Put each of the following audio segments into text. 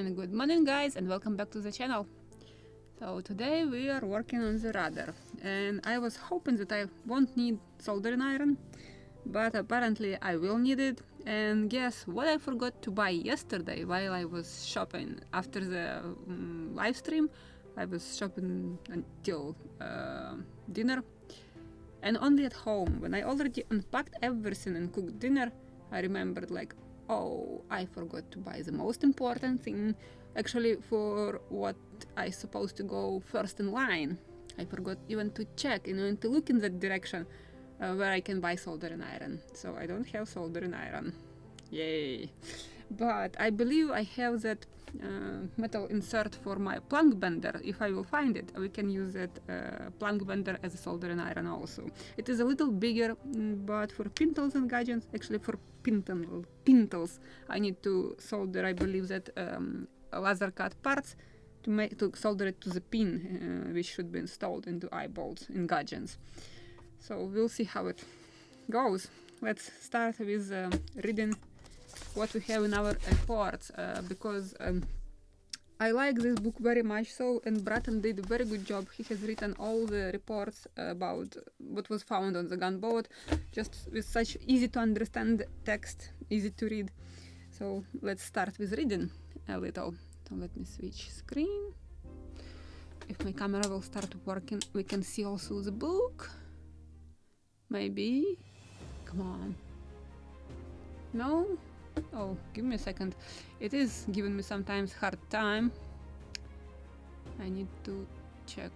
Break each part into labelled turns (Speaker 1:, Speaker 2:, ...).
Speaker 1: And good morning guys, and welcome back to the channel. So today we are working on the rudder, and I was hoping that I won't need soldering iron, but apparently I will need it. And guess what I forgot to buy yesterday while I was shopping after the live stream. I was shopping until dinner, and only at home, when I already unpacked everything and cooked dinner, I remembered like, oh, I forgot to buy the most important thing, actually for what I supposed to go first in line. I forgot even to check, to look in that direction where I can buy soldering iron. So I don't have soldering iron. Yay! But I believe I have that metal insert for my plank bender. If I will find it, we can use that plank bender as a soldering iron also. It is a little bigger, but for pintles and gudgeons, actually for pintles, I need to solder, I believe, that laser cut parts to solder it to the pin, which should be installed into eye bolts in gudgeons. So we'll see how it goes. Let's start with reading what we have in our reports, because I like this book very much so, and Bratton did a very good job. He has written all the reports about what was found on the gunboat, just with such easy to understand text, easy to read. So let's start with reading a little. So let me switch screen. If my camera will start working, we can see also the book. Maybe. Come on. No? Oh, give me a second. It is giving me sometimes hard time. I need to check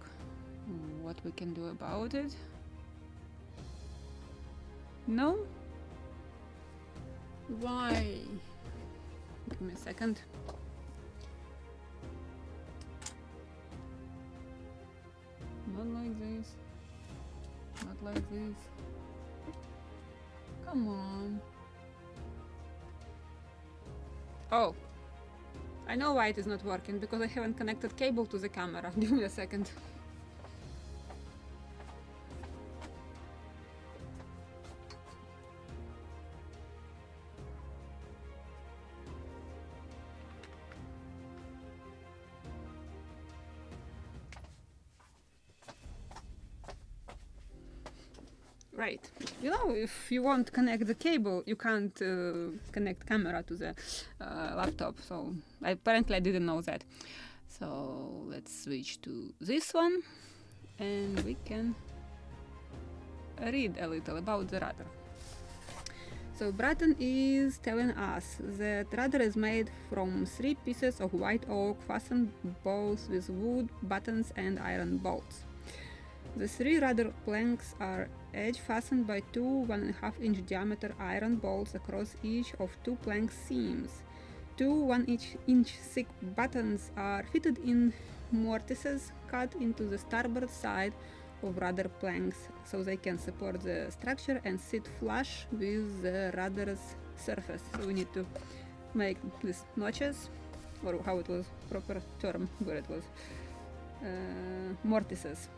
Speaker 1: what we can do about it. No? Why? Give me a second. Not like this. Not like this. Come on. Oh, I know why it is not working, because I haven't connected cable to the camera. Give me a second. Right. If you won't connect the cable, you can't connect camera to the laptop. So apparently I didn't know that. So let's switch to this one, and we can read a little about the rudder. So Bratton is telling us that rudder is made from 3 pieces of white oak fastened both with wood, battens and iron bolts. The 3 rudder planks are edge fastened by 2 1.5-inch diameter iron bolts across each of 2 plank seams. 2 1-inch thick battens are fitted in mortises cut into the starboard side of rudder planks so they can support the structure and sit flush with the rudder's surface. So we need to make these notches, or how it was proper term, where it was, mortises.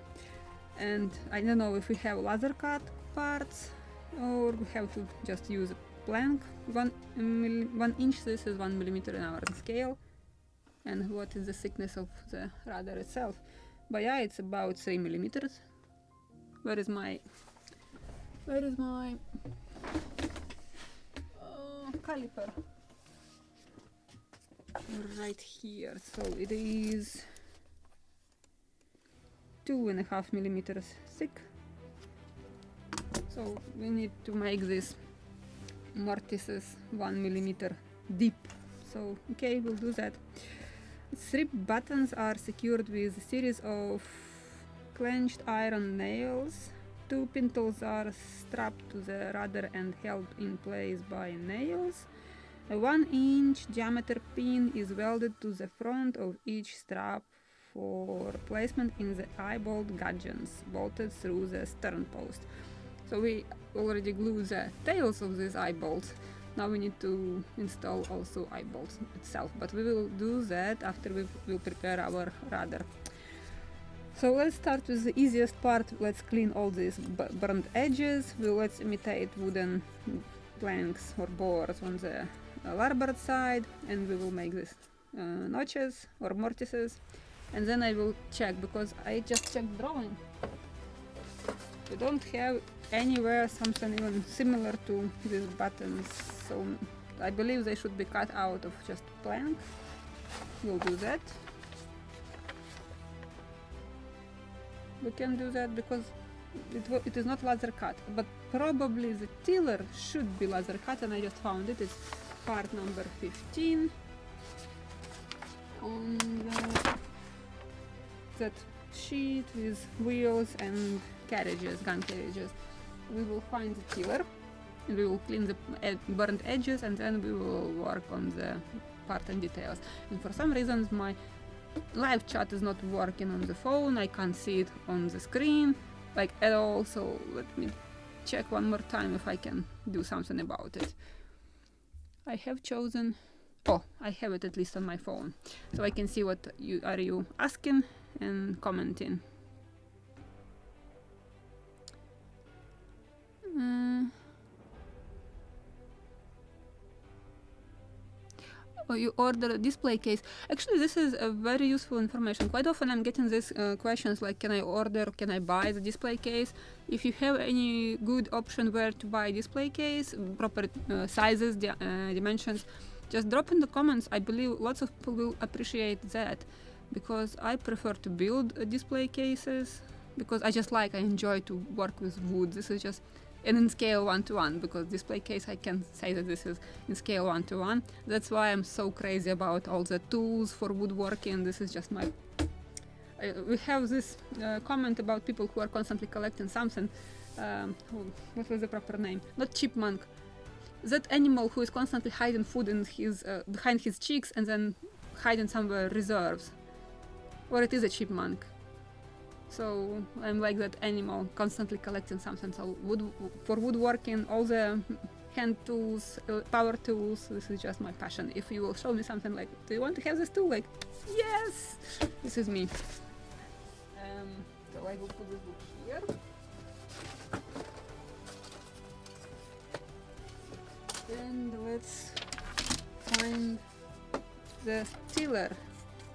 Speaker 1: And I don't know if we have laser cut parts or we have to just use a plank. 1 inch, this is 1 millimeter in our scale. And what is the thickness of the rudder itself? But yeah, it's about 3 millimeters. Where is my caliper? Right here. So it is 2.5 millimeters thick. So we need to make this mortises 1 millimeter deep. So okay, we'll do that. 3 buttons are secured with a series of clenched iron nails. 2 pintles are strapped to the rudder and held in place by nails. A 1-inch diameter pin is welded to the front of each strap for placement in the eye bolt gudgeons bolted through the stern post. So we already glued the tails of these eye bolts. Now we need to install also eye bolts itself, but we will do that after we will prepare our rudder. So let's start with the easiest part. Let's clean all these burnt edges. Let's imitate wooden planks or boards on the larboard side, and we will make this notches or mortises, and then I will check, because I just checked drawing. We don't have anywhere something even similar to these buttons, so I believe they should be cut out of just plank. We'll do that. We can do that because it is not laser cut, but probably the tiller should be laser cut, and I just found it. It's part number 15 on that sheet with wheels and carriages, gun carriages. We will find the tiller and we will clean the burnt edges, and then we will work on the part and details. And for some reasons my live chat is not working on the phone. I can't see it on the screen like at all, so let me check one more time if I can do something about it. I have chosen, oh, I have it at least on my phone, so I can see what you are asking and commenting. Oh, you order a display case. Actually, this is a very useful information. Quite often I'm getting these questions like, can I order, can I buy the display case? If you have any good option where to buy display case, proper sizes, dimensions, just drop in the comments. I believe lots of people will appreciate that, because I prefer to build display cases, because I enjoy to work with wood. This is just in scale 1:1, because display case I can say that this is in scale 1:1. That's why I'm so crazy about all the tools for woodworking. This is just my we have this comment about people who are constantly collecting something. What was the proper name? Not chipmunk. That animal who is constantly hiding food in his behind his cheeks and then hiding somewhere reserves. Or it is a chipmunk. So I'm like that animal, constantly collecting something. So for woodworking, all the hand tools, power tools, this is just my passion. If you will show me something like, do you want to have this tool? Like, yes, this is me. So I will put this book here. And let's find the tiller.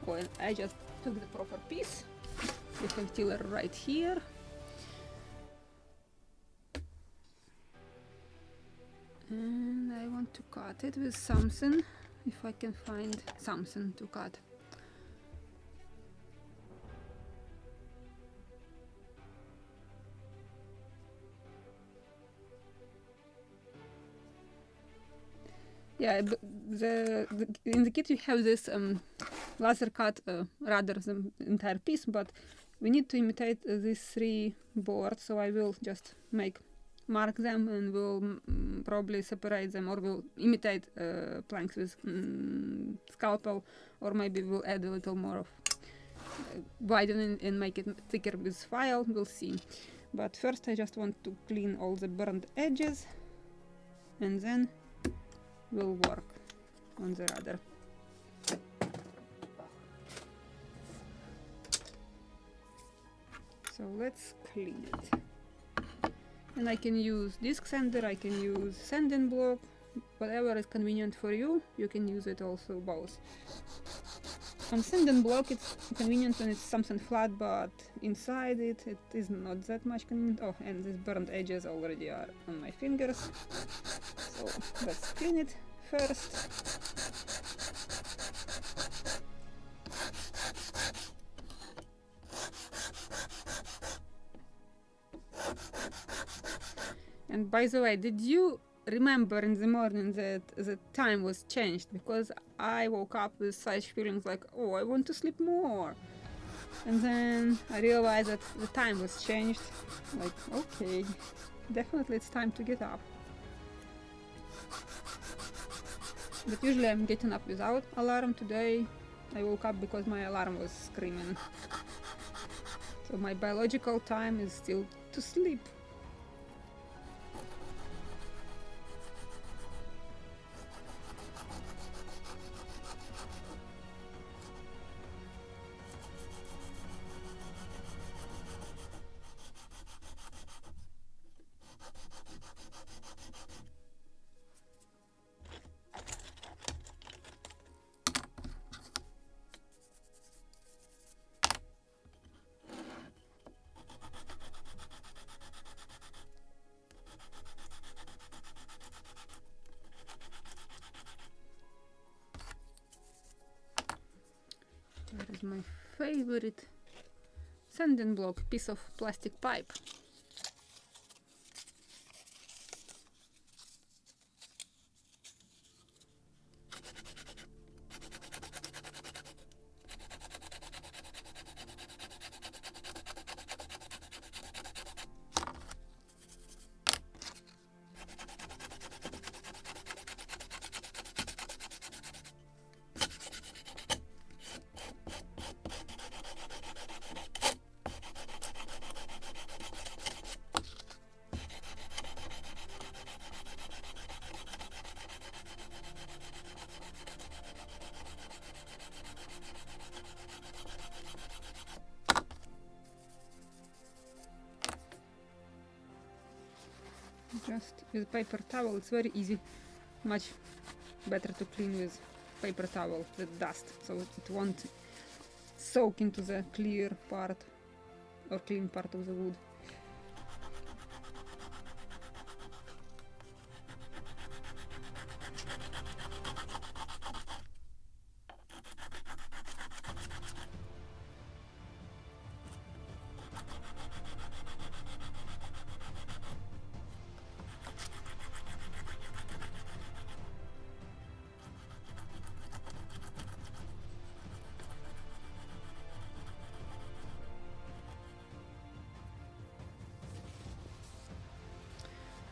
Speaker 1: Well, I just took the proper piece. We have tiller right here. And I want to cut it with something, if I can find something to cut. Yeah, in the kit you have this laser cut rudder, the entire piece, but we need to imitate these 3 boards, so I will just mark them, and we'll probably separate them, or we'll imitate planks with scalpel, or maybe we'll add a little more of widening and make it thicker with file. We'll see. But first I just want to clean all the burnt edges, and then we'll work on the rudder. So let's clean it. And I can use disc sander, I can use sanding block, whatever is convenient for you, you can use it also both. On sanding block it's convenient when it's something flat, but inside it is not that much convenient. Oh, and these burnt edges already are on my fingers. So let's clean it first. And by the way, did you remember in the morning that the time was changed? Because I woke up with such feelings like, oh, I want to sleep more. And then I realized that the time was changed. Like, okay, definitely it's time to get up. But usually I'm getting up without alarm. Today I woke up because my alarm was screaming. So my biological time is still to sleep. is my favorite sanding block piece of plastic pipe. Just with paper towel, it's very easy, much better to clean with paper towel, the dust, so it won't soak into the clear part or clean part of the wood.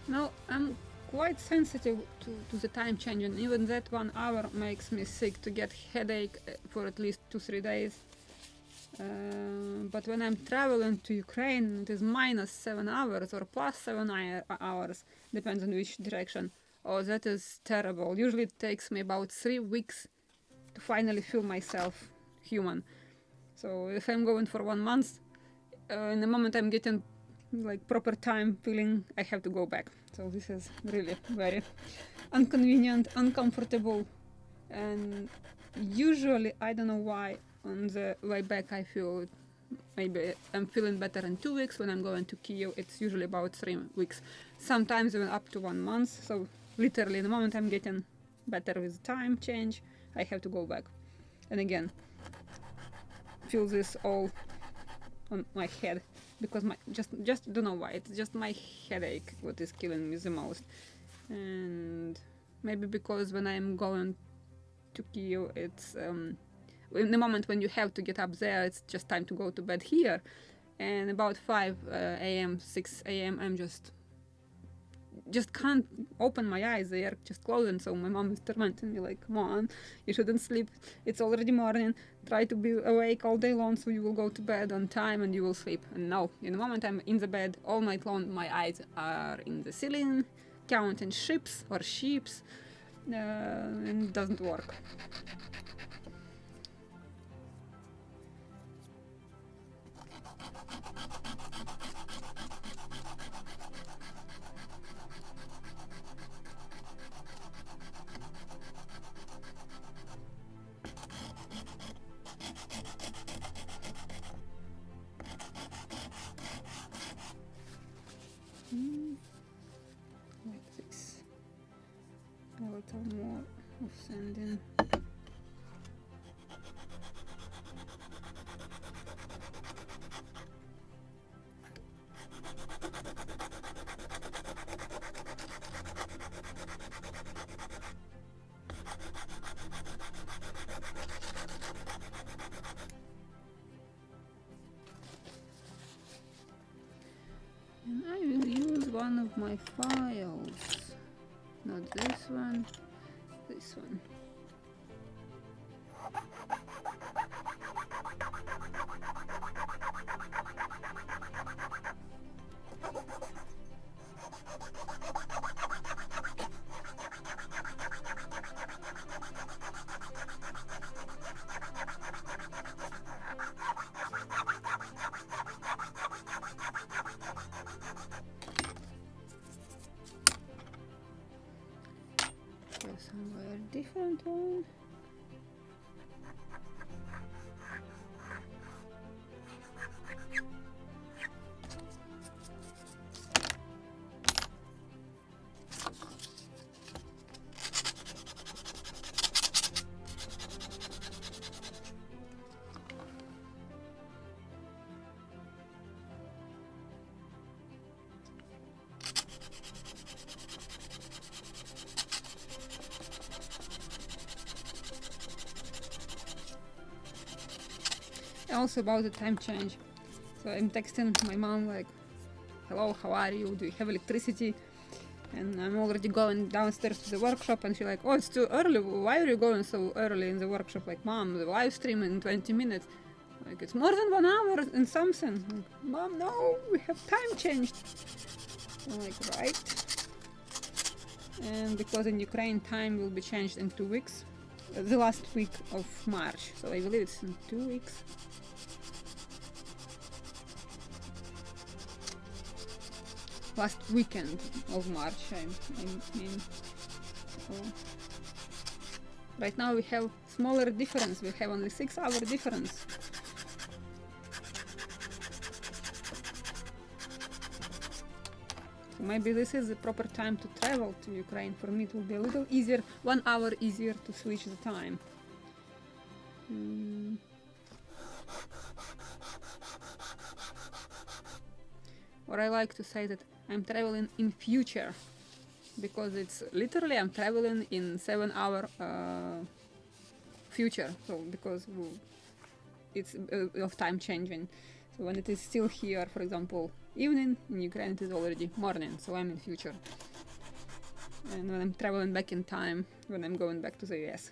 Speaker 1: Now I'm quite sensitive to the time change, and even that 1 hour makes me sick, to get headache for at least 2-3 days. But when I'm traveling to Ukraine, it is -7 hours or +7 hours, depends on which direction. Oh, that is terrible. Usually it takes me about 3 weeks to finally feel myself human. So if I'm going for 1 month, in the moment I'm getting like proper time feeling, I have to go back. So this is really very inconvenient, uncomfortable, and usually, I don't know why, on the way back I feel maybe I'm feeling better in 2 weeks. When I'm going to Kyiv, it's usually about 3 weeks, sometimes even up to 1 month. So literally the moment I'm getting better with time change, I have to go back and again feel this all on my head, because my just don't know why, it's just my headache what is killing me the most. And maybe because when I'm going to Kyiv, it's in the moment when you have to get up there, it's just time to go to bed here, and about 5 a.m. 6 a.m. I'm just can't open my eyes, they are just closing. So my mom is tormenting me like, come on, you shouldn't sleep, it's already morning, try to be awake all day long so you will go to bed on time and you will sleep. And no, in the moment I'm in the bed all night long, my eyes are in the ceiling counting ships or sheeps, and it doesn't work. Like this, a little more of sanding. And I will use one of my files, not this one, this one. Somewhere different. Also about the time change. So I'm texting my mom like, hello, how are you? Do you have electricity? And I'm already going downstairs to the workshop, and she's like, oh, it's too early. Why are you going so early in the workshop? Like, mom, the live stream in 20 minutes. Like, it's more than 1 hour and something. Like, mom, no, we have time changed. I'm like, right. And because in Ukraine time will be changed in 2 weeks. The last week of March. So I believe it's in 2 weeks. Last weekend of March, I mean. So right now we have smaller difference. We have only 6-hour difference. So maybe this is the proper time to travel to Ukraine. For me it will be a little easier, 1 hour easier to switch the time. Or I like to say that I'm traveling in future, because it's literally I'm traveling in 7-hour future. So because it's of time changing. So when it is still here, for example, evening, in Ukraine it is already morning, so I'm in future. And when I'm traveling back in time, when I'm going back to the US.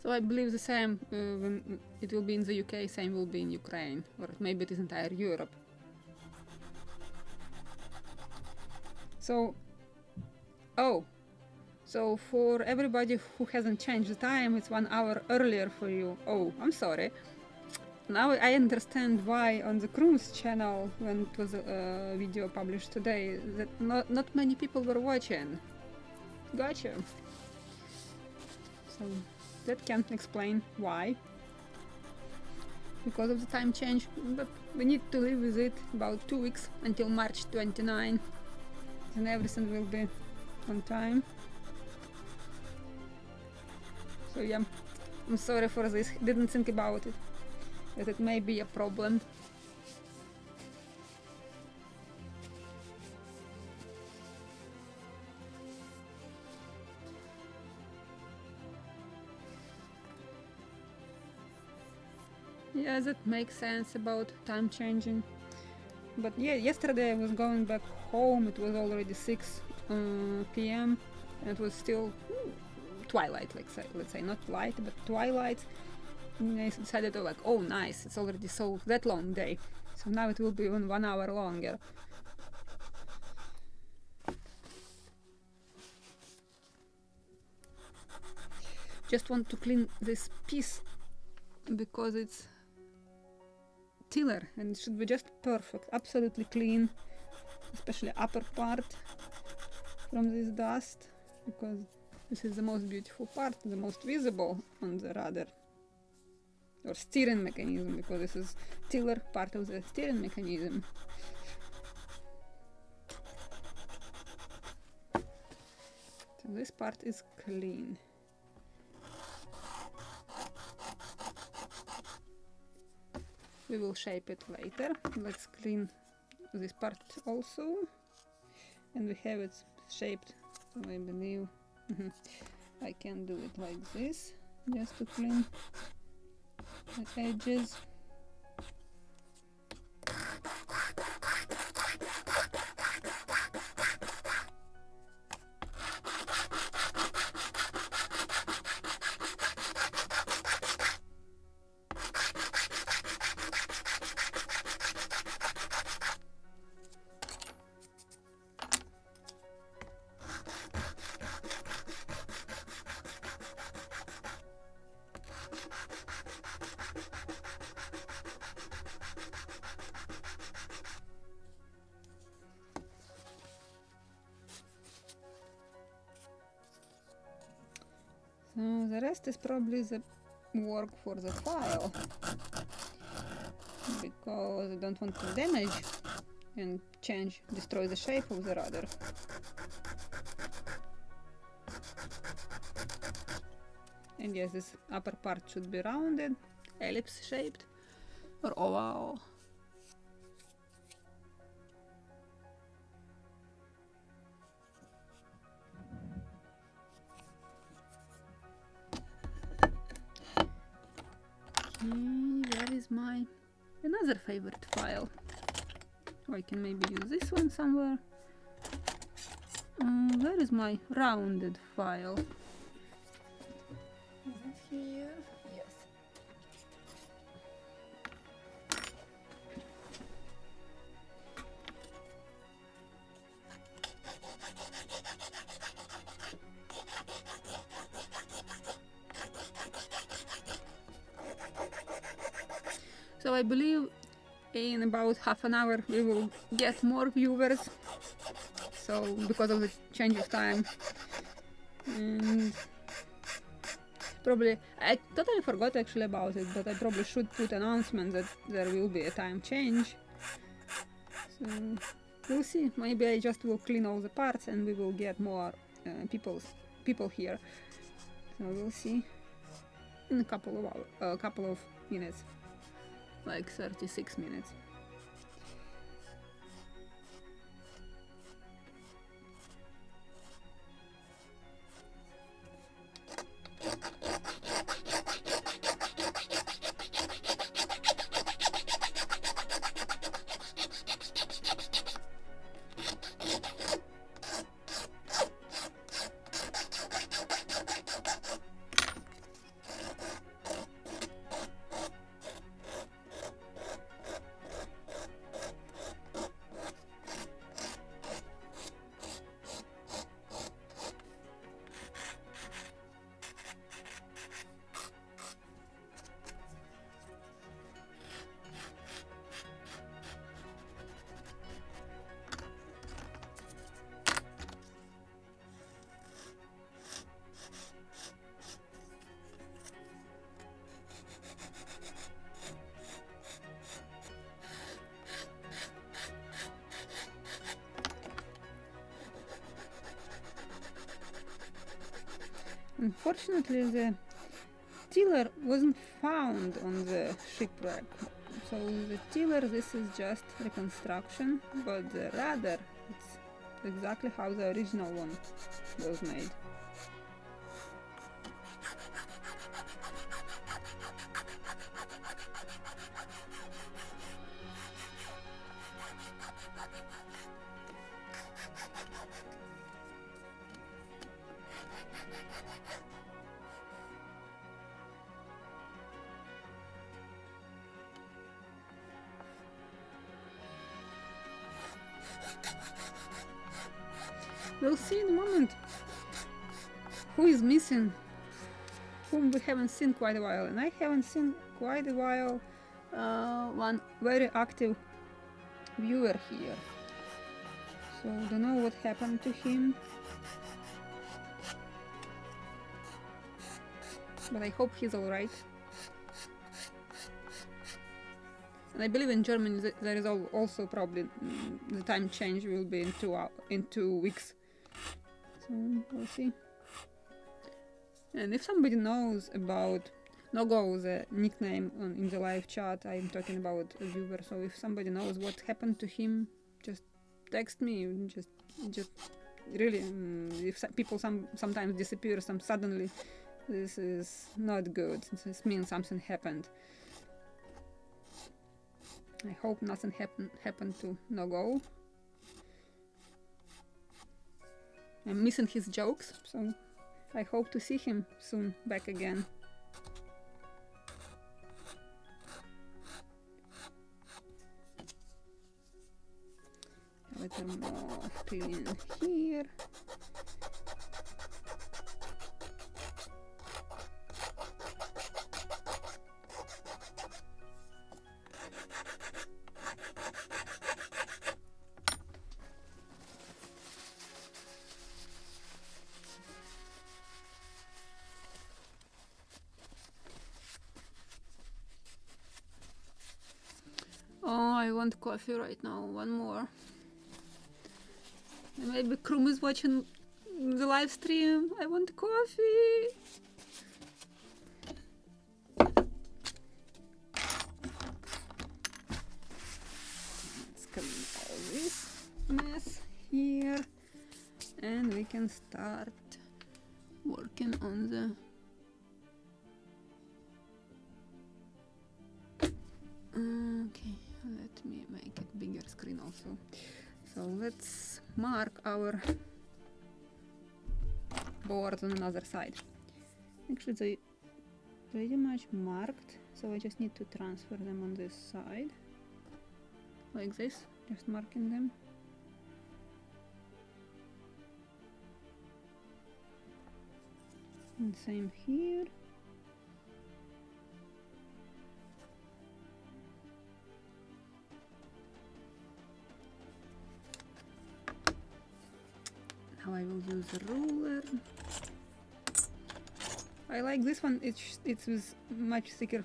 Speaker 1: So I believe the same when it will be in the UK, same will be in Ukraine, or maybe it is entire Europe. So, so for everybody who hasn't changed the time, it's 1 hour earlier for you. Oh, I'm sorry. Now I understand why on the cruise channel, when it was a video published today, that not many people were watching. Gotcha. So that can explain why. Because of the time change, but we need to live with it about 2 weeks until March 29. Then everything will be on time. So yeah, I'm sorry for this, didn't think about it, that it may be a problem. Yeah, that makes sense about time changing. But yeah, yesterday I was going back home, it was already 6 p.m. and it was still twilight, let's say, not light, but twilight. And I decided, oh, like, oh nice, it's already that long day. So now it will be even 1 hour longer. Just want to clean this piece because it's tiller and it should be just perfect, absolutely clean, especially upper part from this dust, because this is the most beautiful part, the most visible on the rudder or steering mechanism, because this is tiller, part of the steering mechanism. So this part is clean. We will shape it later. Let's clean this part also. And we have it shaped, so I believe I can do it like this, just to clean the edges. So the rest is probably the work for the file, because I don't want to damage and destroy the shape of the rudder. And yes, this upper part should be rounded, ellipse shaped, or oval. Where is my another favorite file? Oh, I can maybe use this one somewhere. Where is my rounded file? Is it here? Yes. So I believe in about half an hour we will get more viewers. So because of the change of time, and probably I totally forgot actually about it, but I probably should put announcement that there will be a time change. So we'll see. Maybe I just will clean all the parts and we will get more people here. So we'll see in a couple of minutes, like 36 minutes. Unfortunately, the tiller wasn't found on the shipwreck. So the tiller, this is just reconstruction, but the rudder, it's exactly how the original one was made. We'll see in a moment who is missing, whom we haven't seen quite a while, and I haven't seen quite a while one very active viewer here. So don't know what happened to him, but I hope he's alright. And I believe in Germany there is also probably the time change will be in 2 weeks. So we'll see. And if somebody knows about Nogo, the nickname in the live chat, I'm talking about a viewer. So if somebody knows what happened to him, just text me. Just really, if people sometimes disappear suddenly, this is not good. This means something happened. I hope nothing happened to Nogo. I'm missing his jokes, so I hope to see him soon back again. A little more clean here. Oh, I want coffee right now. One more. Maybe Krum is watching the live stream. I want coffee. and start working on the okay, let me make it bigger screen also. So let's mark our boards on another side. Actually they pretty much marked, so I just need to transfer them on this side like this, just marking them. And same here. Now I will use a ruler. I like this one, it's with much thicker,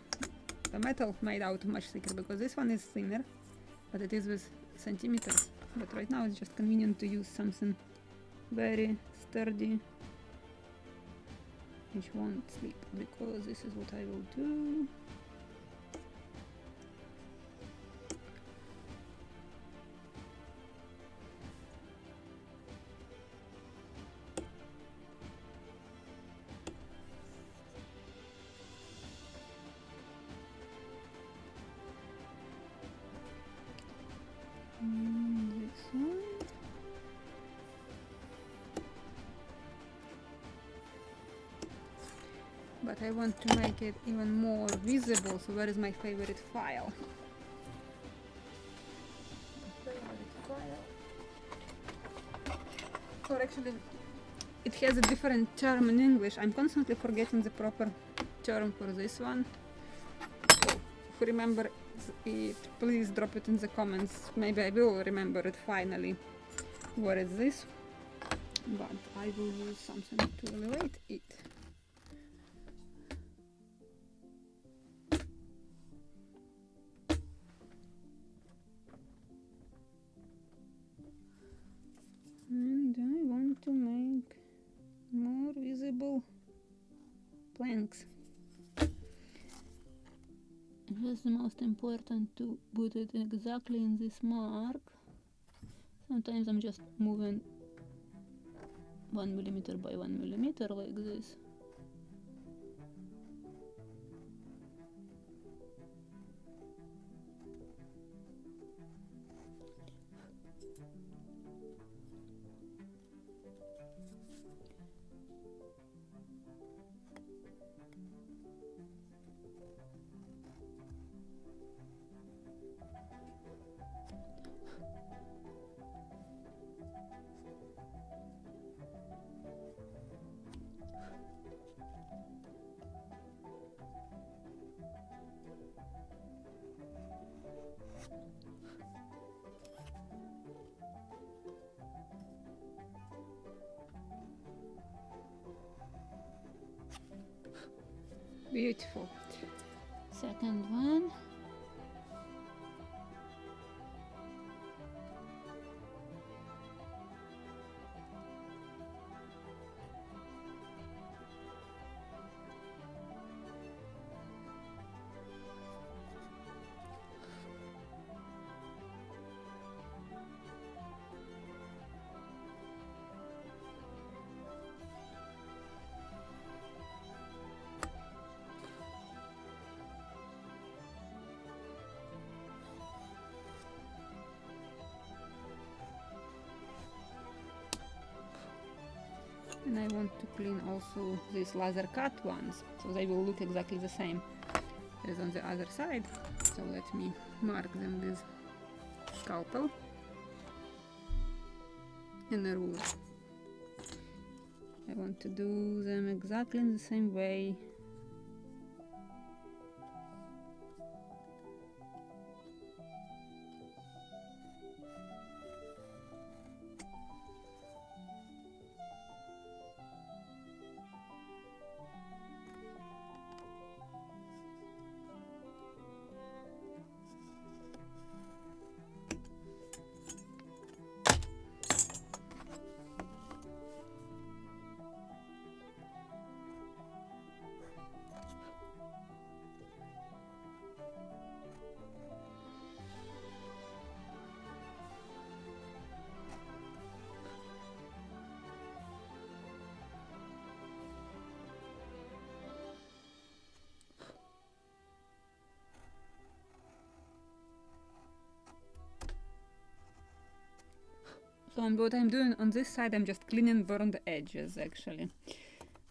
Speaker 1: the metal made out much thicker, because this one is thinner, but it is with centimeters. But right now it's just convenient to use something very sturdy, which won't slip, because this is what I will do. This one. But I want to make it even more visible, so where is my favorite file? Or actually, it has a different term in English. I'm constantly forgetting the proper term for this one. So, if you remember it, please drop it in the comments. Maybe I will remember it finally. What is this? But I will use something to elevate it. And I want to make more visible planks. It's the most important to put it exactly in this mark. Sometimes I'm just moving 1 millimeter by 1 millimeter like this. Beautiful. Second one. And I want to clean also these laser cut ones, so they will look exactly the same as on the other side. So let me mark them with scalpel and a ruler. I want to do them exactly in the same way. So what I'm doing on this side, I'm just cleaning burned edges actually,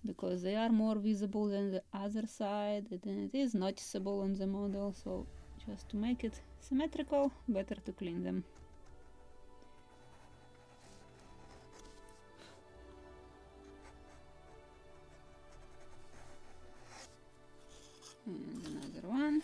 Speaker 1: because they are more visible than the other side, and it is noticeable on the model. So just to make it symmetrical, better to clean them. And another one.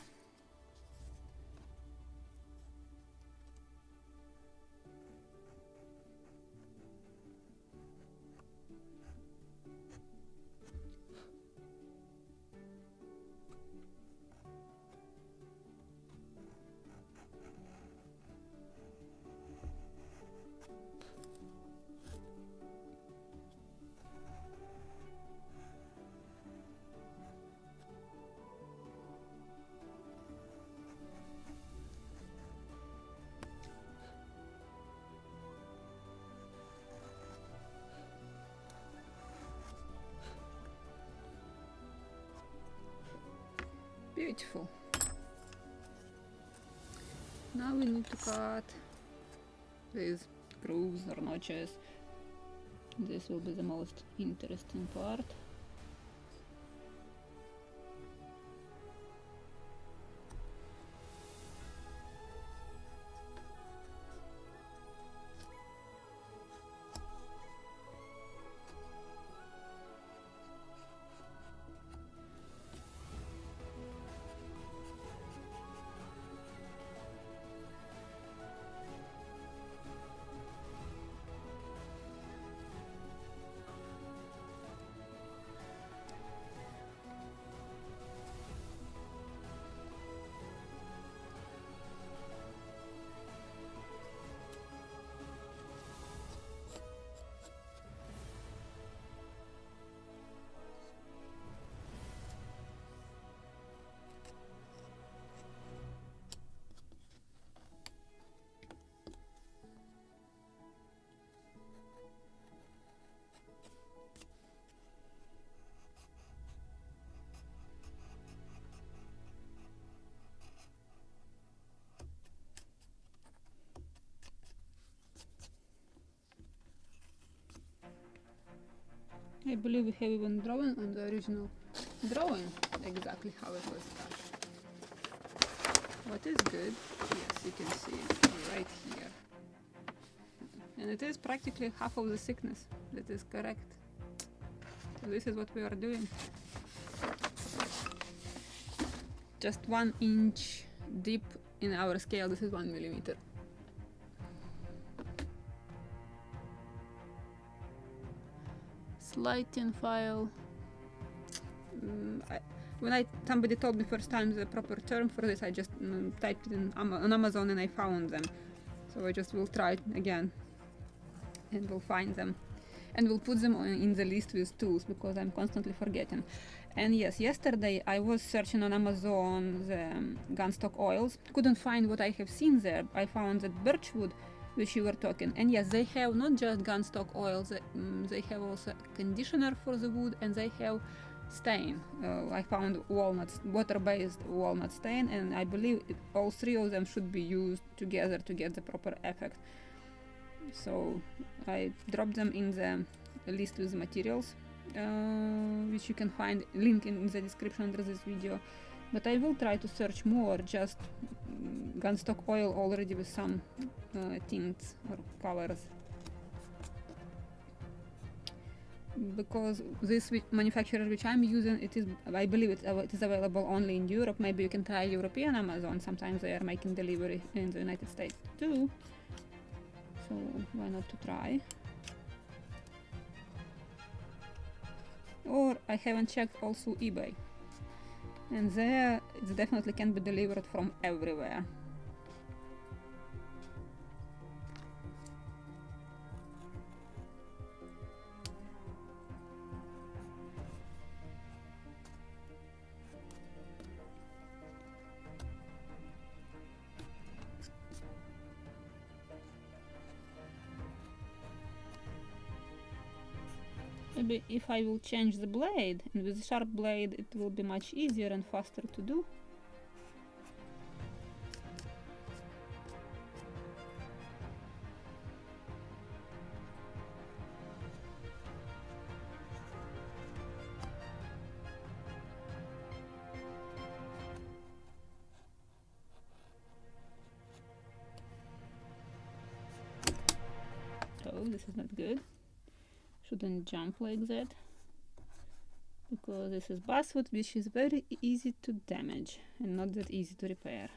Speaker 1: Beautiful. Now we need to cut these grooves or notches. This will be the most interesting part. I believe we have even drawn on the original drawing exactly how it was cut. What is good, yes, you can see right here. And it is practically half of the thickness. That is correct. So this is what we are doing. Just 1 inch deep in our scale. This is 1 millimeter. Lighting file. Somebody told me first time the proper term for this, I just typed it in on Amazon and I found them. So I just will try it again and we'll find them. And we'll put them in the list with tools because I'm constantly forgetting. And yes, yesterday I was searching on Amazon the gunstock oils. Couldn't find what I have seen there. I found that birchwood, which you were talking, and yes, they have not just gunstock oils, they have also conditioner for the wood, and they have stain. I found walnuts, water-based walnut stain, and I believe all 3 of them should be used together to get the proper effect. So I dropped them in the list with the materials, which you can find link in the description under this video. But I will try to search more, just gunstock oil already with some tints or colors. Because this manufacturer which I'm using, I believe it is available only in Europe. Maybe you can try European Amazon. Sometimes they are making delivery in the United States too. So why not to try? Or I haven't checked also eBay. And there it definitely can be delivered from everywhere. Maybe if I will change the blade, and with a sharp blade it will be much easier and faster to do. this is not good. Shouldn't jump like that, because this is basswood, which is very easy to damage and not that easy to repair.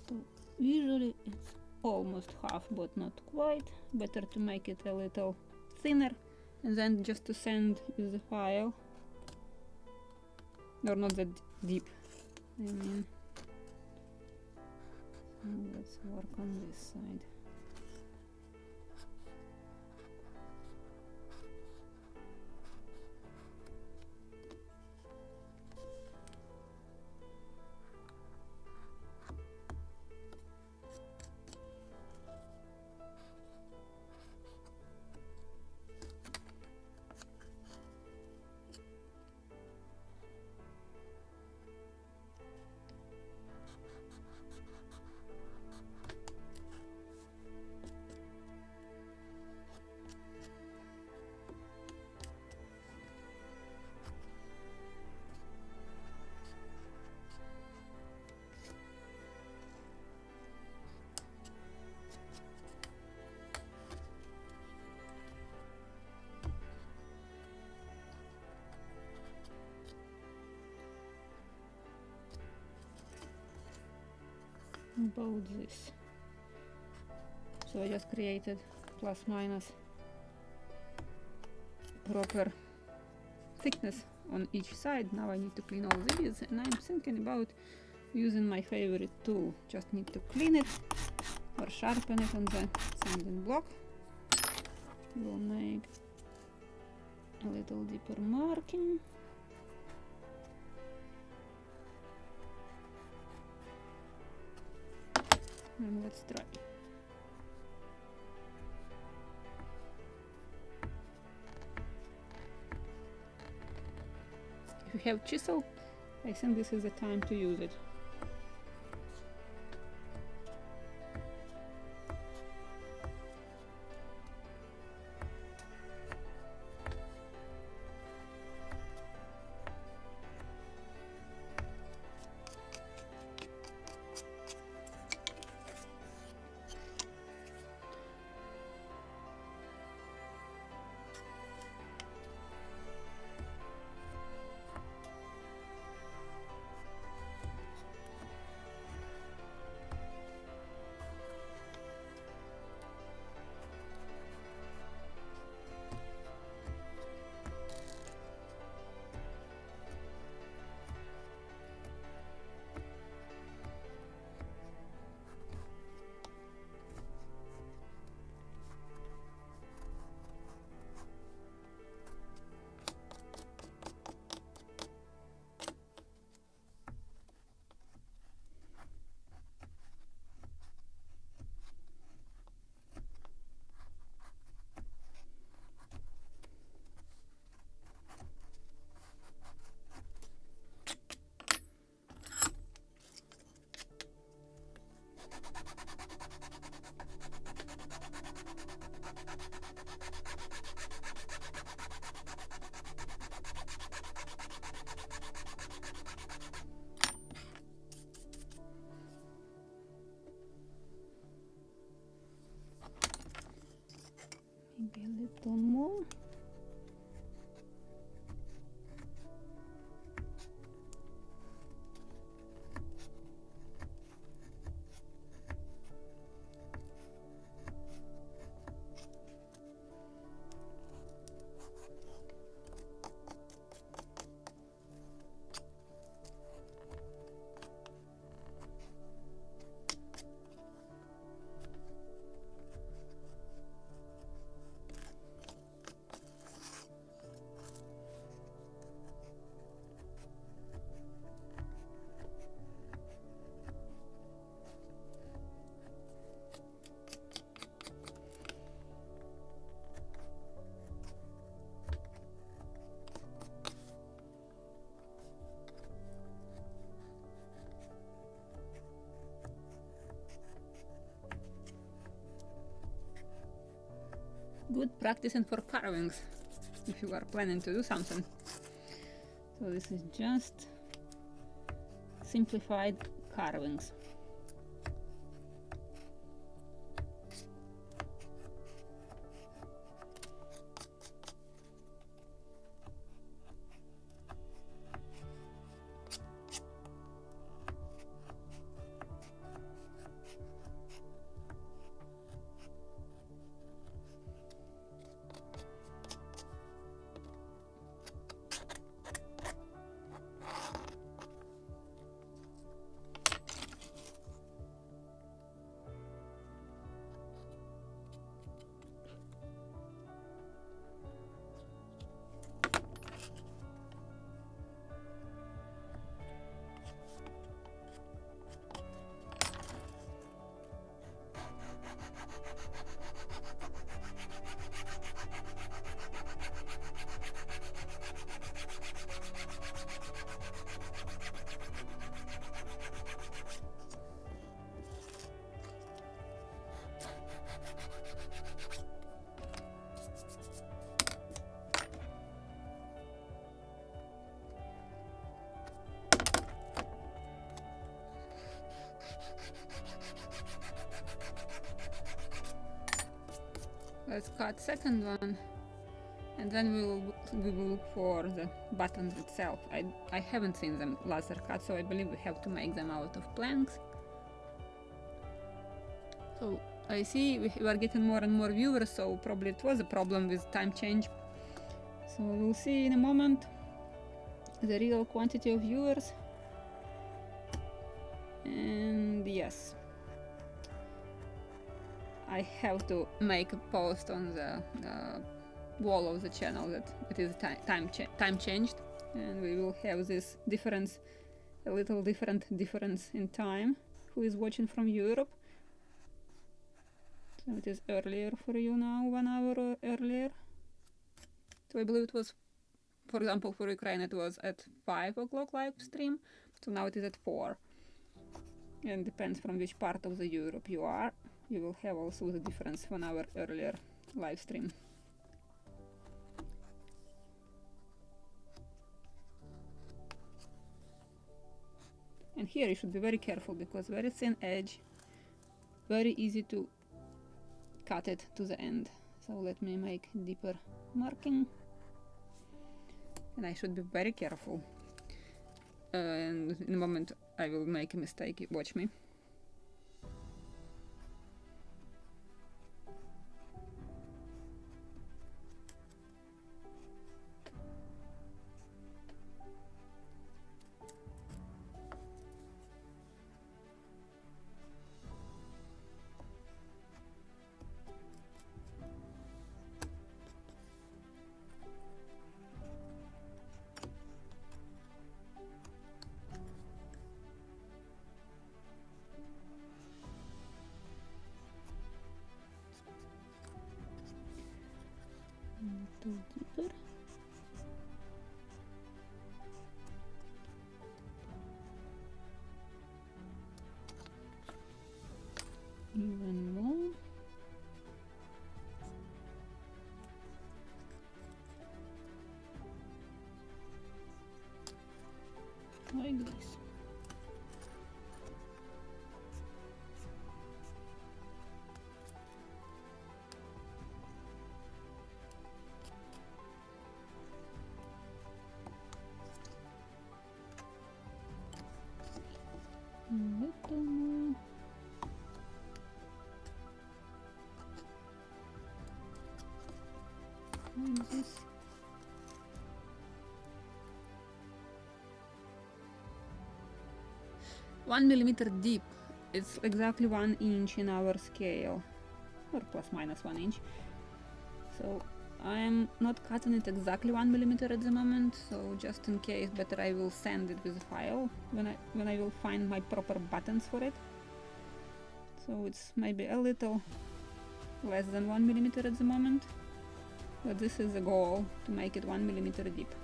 Speaker 1: So usually it's almost half, but not quite. Better to make it a little thinner and then just to sand with the file, or not that deep, I mean. So let's work on this side. About this. So I just created plus minus proper thickness on each side. Now I need to clean all these, and I'm thinking about using my favorite tool. Just need to clean it or sharpen it on the sanding block. We'll make a little deeper marking. And let's try. If you have chisel, I think this is the time to use it. Maybe a little more. good practicing for carvings if you are planning to do something. So this is just simplified carvings. Let's cut second one, and then we will look for the buttons itself. I haven't seen them laser cut, so I believe we have to make them out of planks. So I see we are getting more and more viewers, so probably it was a problem with time change. So we'll see in a moment the real quantity of viewers. And yes, I have to make a post on the wall of the channel that it is time changed, and we will have this difference, a little different difference in time. Who is watching from Europe? So it is earlier for you now, 1 hour earlier. So I believe it was, for example, for Ukraine it was at 5 o'clock live stream, so now it is at 4. And depends from which part of the Europe you are. You will have also the difference 1 hour earlier live stream. And here you should be very careful because very thin edge, very easy to cut it to the end. So let me make deeper marking, and I should be very careful. And in a moment I will make a mistake, watch me. Deeper. Even more. Like this. Little more. Like this. One millimeter deep. It's exactly 1 inch in our scale, or plus minus 1 inch. So I'm not cutting it exactly 1 millimeter at the moment, so just in case, better I will sand it with a file when I will find my proper buttons for it. So it's maybe a little less than 1 millimeter at the moment, but this is the goal, to make it 1 millimeter deep.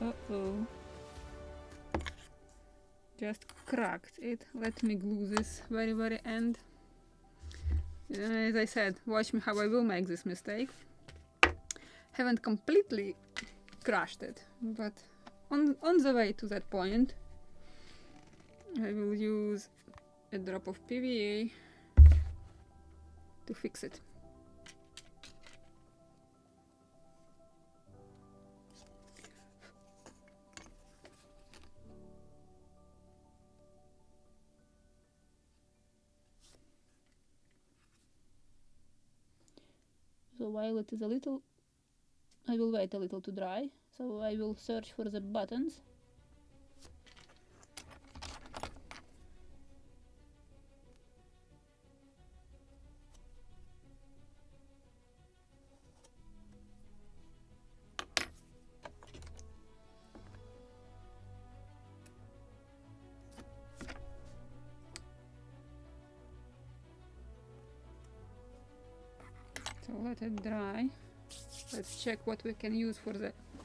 Speaker 1: Uh-oh. Just cracked it. Let me glue this very end. As I said, watch me how I will make this mistake. Haven't completely crushed it, but on the way to that point, I will use a drop of PVA to fix it. So while it is a little, I will wait a little to dry, so I will search for the buttons. So let it dry. Let's check what we can use for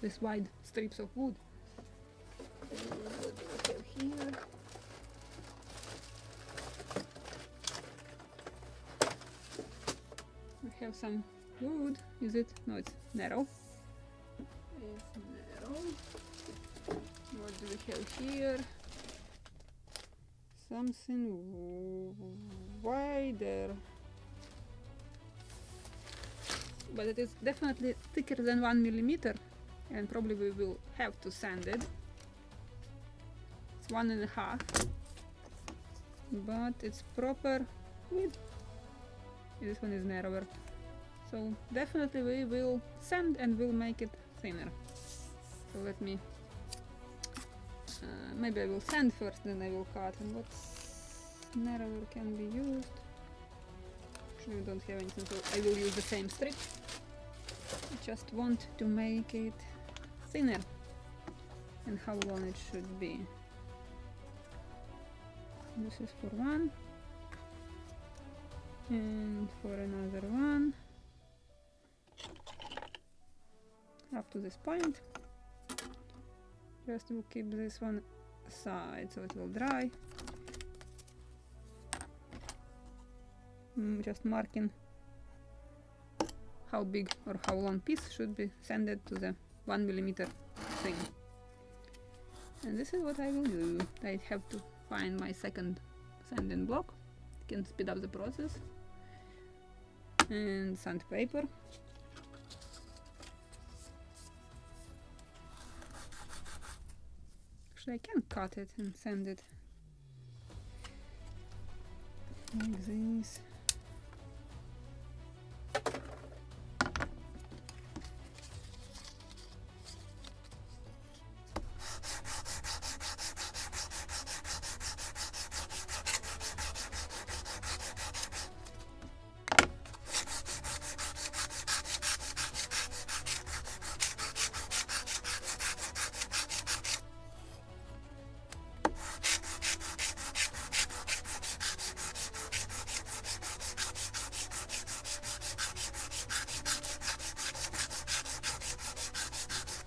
Speaker 1: this wide strips of wood. What do we have here? We have some wood. Is it? No, it's narrow. It's narrow. What do we have here? Something wider. But it is definitely thicker than 1 millimeter, and probably we will have to sand it. It's 1.5, but it's proper width. This one is narrower, so definitely we will sand and we'll make it thinner. So let me maybe I will sand first, then I will cut. And what narrower can be used? Actually, we don't have anything, so I will use the same strip. I just want to make it thinner, and how long it should be. This is for one, and for another one, up to this point. Just to keep this one aside so it will dry. Just marking how big or how long piece should be sanded to the 1 millimeter thing. And this is what I will do. I have to find my second sanding block. Can speed up the process. And sandpaper. Actually, I can cut it and sand it like this.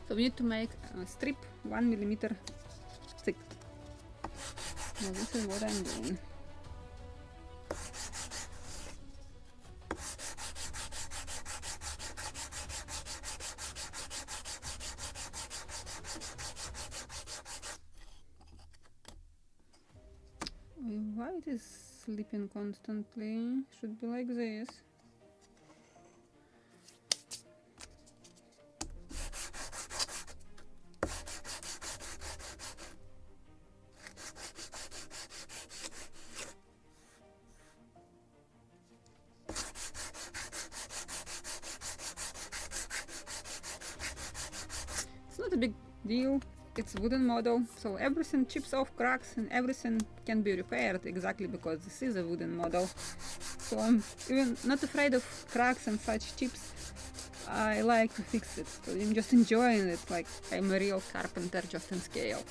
Speaker 1: So we need to make a strip 1 millimeter thick. Now this is what I'm doing. Why it is slipping constantly? Should be like this. It's not a big deal. It's a wooden model, so everything chips off, cracks, and everything can be repaired exactly because this is a wooden model. So I'm even not afraid of cracks and such chips. I like to fix it, so I'm just enjoying it like I'm a real carpenter, just in scale.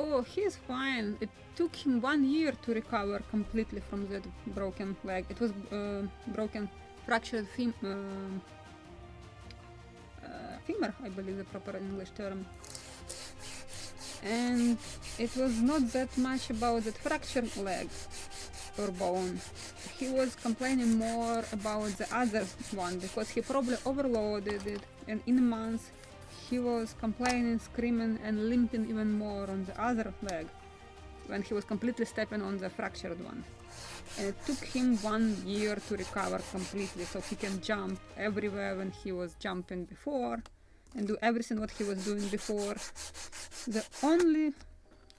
Speaker 1: Oh, he's fine. It took him 1 year to recover completely from that broken leg. It was fractured femur, I believe the proper English term. And it was not that much about that fractured leg or bone. He was complaining more about the other one because he probably overloaded it, and in a month he was complaining, screaming and limping even more on the other leg when he was completely stepping on the fractured one. And it took him 1 year to recover completely, so he can jump everywhere when he was jumping before and do everything what he was doing before. The only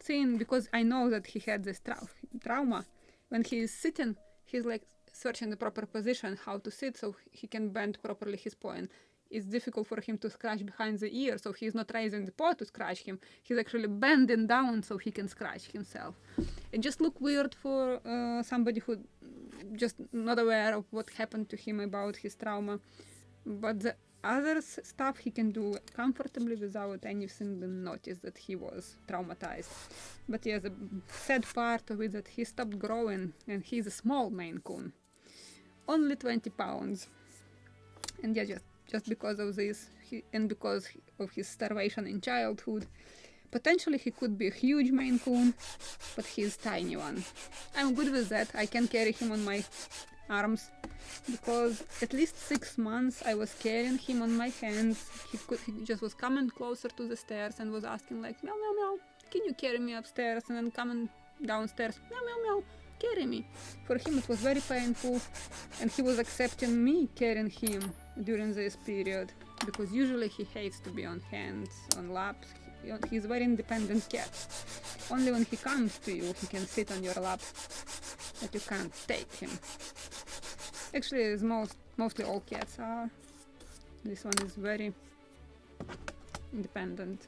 Speaker 1: thing, because I know that he had this trauma, when he is sitting, he's like searching the proper position, how to sit so he can bend properly his point. It's difficult for him to scratch behind the ear, so he's not raising the paw to scratch him. He's actually bending down so he can scratch himself. It just look weird for somebody who just not aware of what happened to him about his trauma. But the other stuff he can do comfortably without anything being noticed that he was traumatized. But yeah, the sad part of it is that he stopped growing, and he's a small Maine Coon. Only 20 pounds. And yeah, just because of this, and because of his starvation in childhood, potentially he could be a huge Maine Coon, but he's a tiny one. I'm good with that. I can carry him on my arms, because at least 6 months I was carrying him on my hands. He just was coming closer to the stairs and was asking like, meow meow meow, can you carry me upstairs? And then coming downstairs, meow meow meow, carry me. For him it was very painful, and he was accepting me carrying him during this period, because usually he hates to be on hands, on laps. He's a very independent cat. Only when he comes to you he can sit on your lap, but you can't take him. Actually, as mostly all cats are. This one is very independent.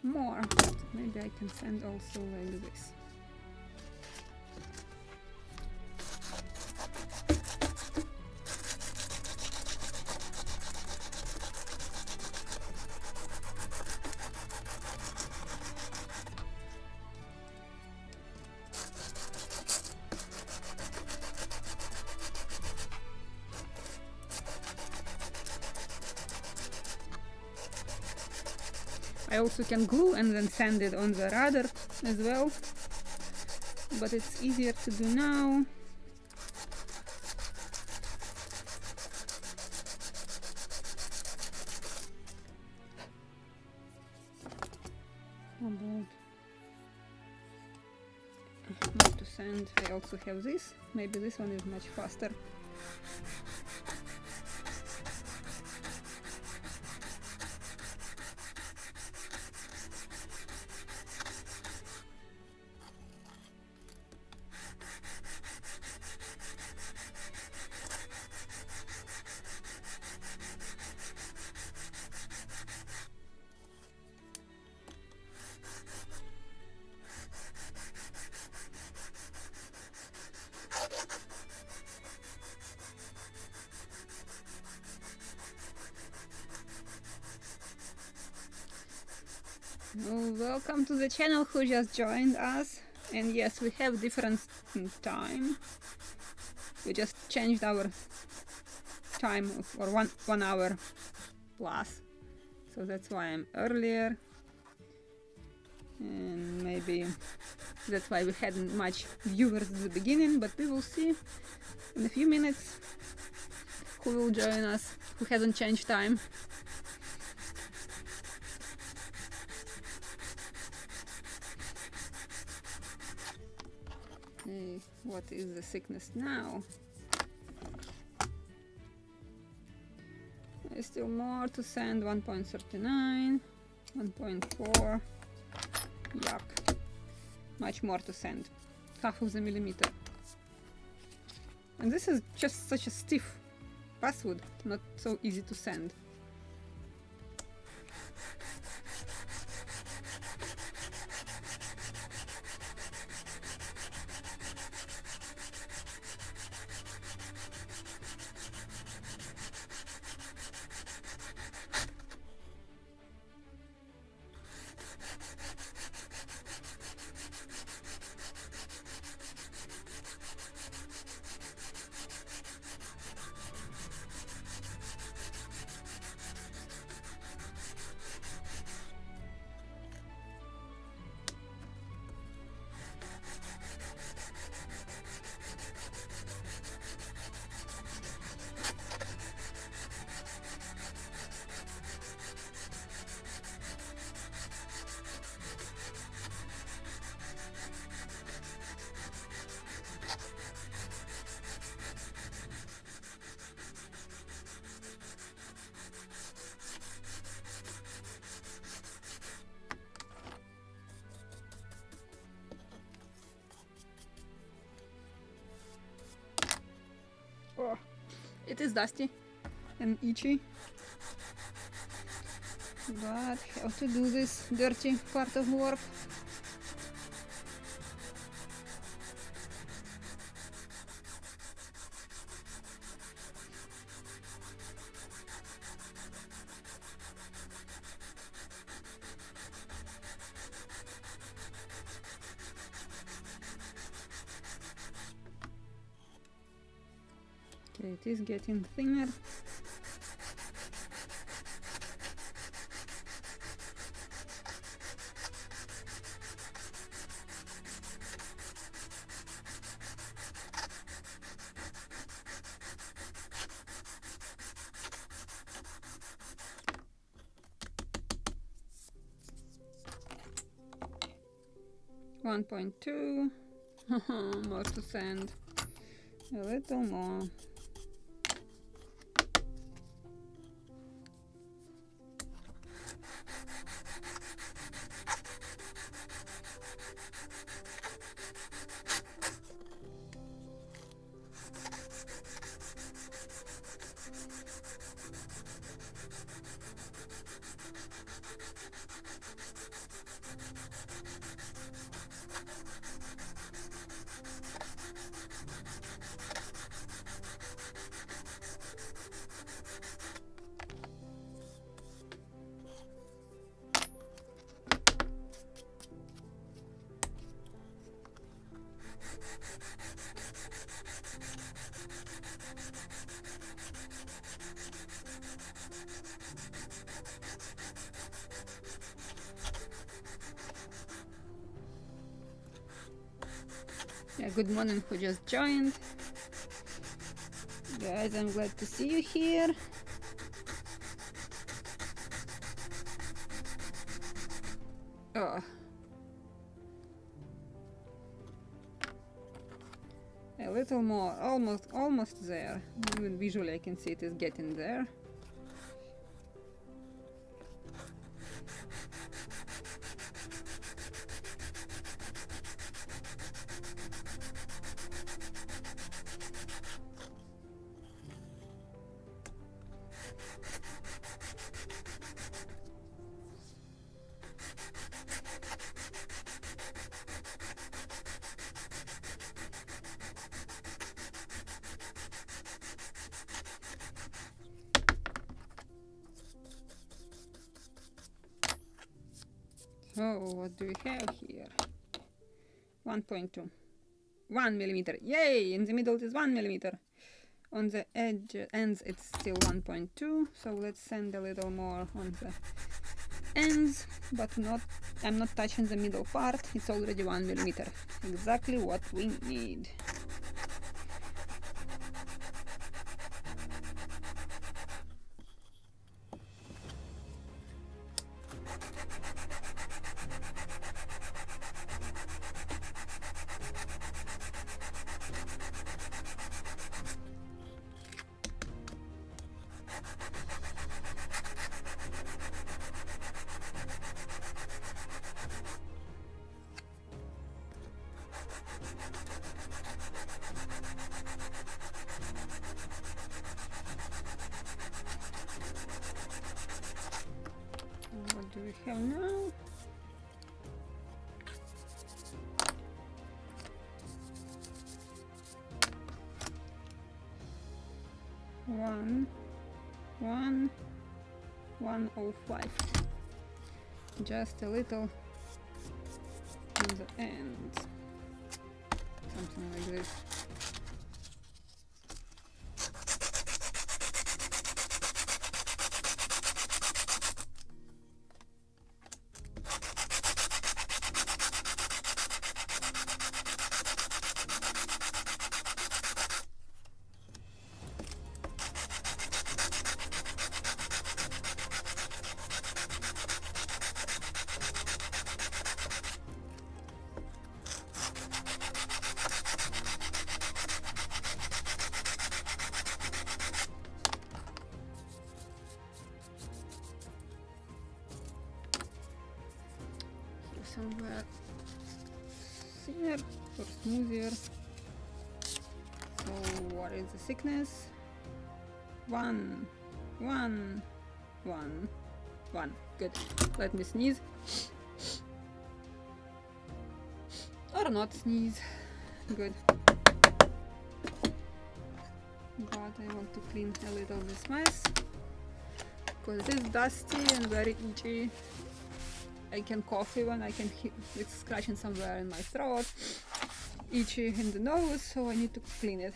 Speaker 1: More. Maybe I can send also like this. I also can glue and then sand it on the rudder as well, but it's easier to do now. How about not to sand? I also have this. Maybe this one is much faster. Welcome to the channel who just joined us. And yes, we have different time. We just changed our time for one hour plus, so that's why I'm earlier, and maybe that's why we hadn't much viewers at the beginning, but we will see in a few minutes who will join us, who hasn't changed time. Okay, what is the thickness now? There's still more to sand. 1.39, 1.4. Yuck. Much more to sand. Half of the millimeter. And this is just such a stiff basswood, not so easy to sand. is dusty and itchy. But how to do this dirty part of work? Okay, it is getting thinner. One 1.2. More to sand. A little more. Yeah, good morning who just joined. Guys, I'm glad to see you here. Oh. A little more, almost there. Even visually I can see it is getting there. So what do we have here? 1.2. 1 millimeter. Yay! In the middle it is 1 millimeter. On the edge ends it's still 1.2. So let's send a little more on the ends, but not. I'm not touching the middle part. It's already 1 millimeter. Exactly what we need. What do we have now? One 105. Just a little on the end. Something like this. Somewhere thinner or smoother. So what is the thickness? One, one, one, one. Good. Let me sneeze. Or not sneeze. Good. But I want to clean a little this mess, because it is dusty and very itchy. I can cough even, I can hit with scratching somewhere in my throat. Itchy in the nose, so I need to clean it.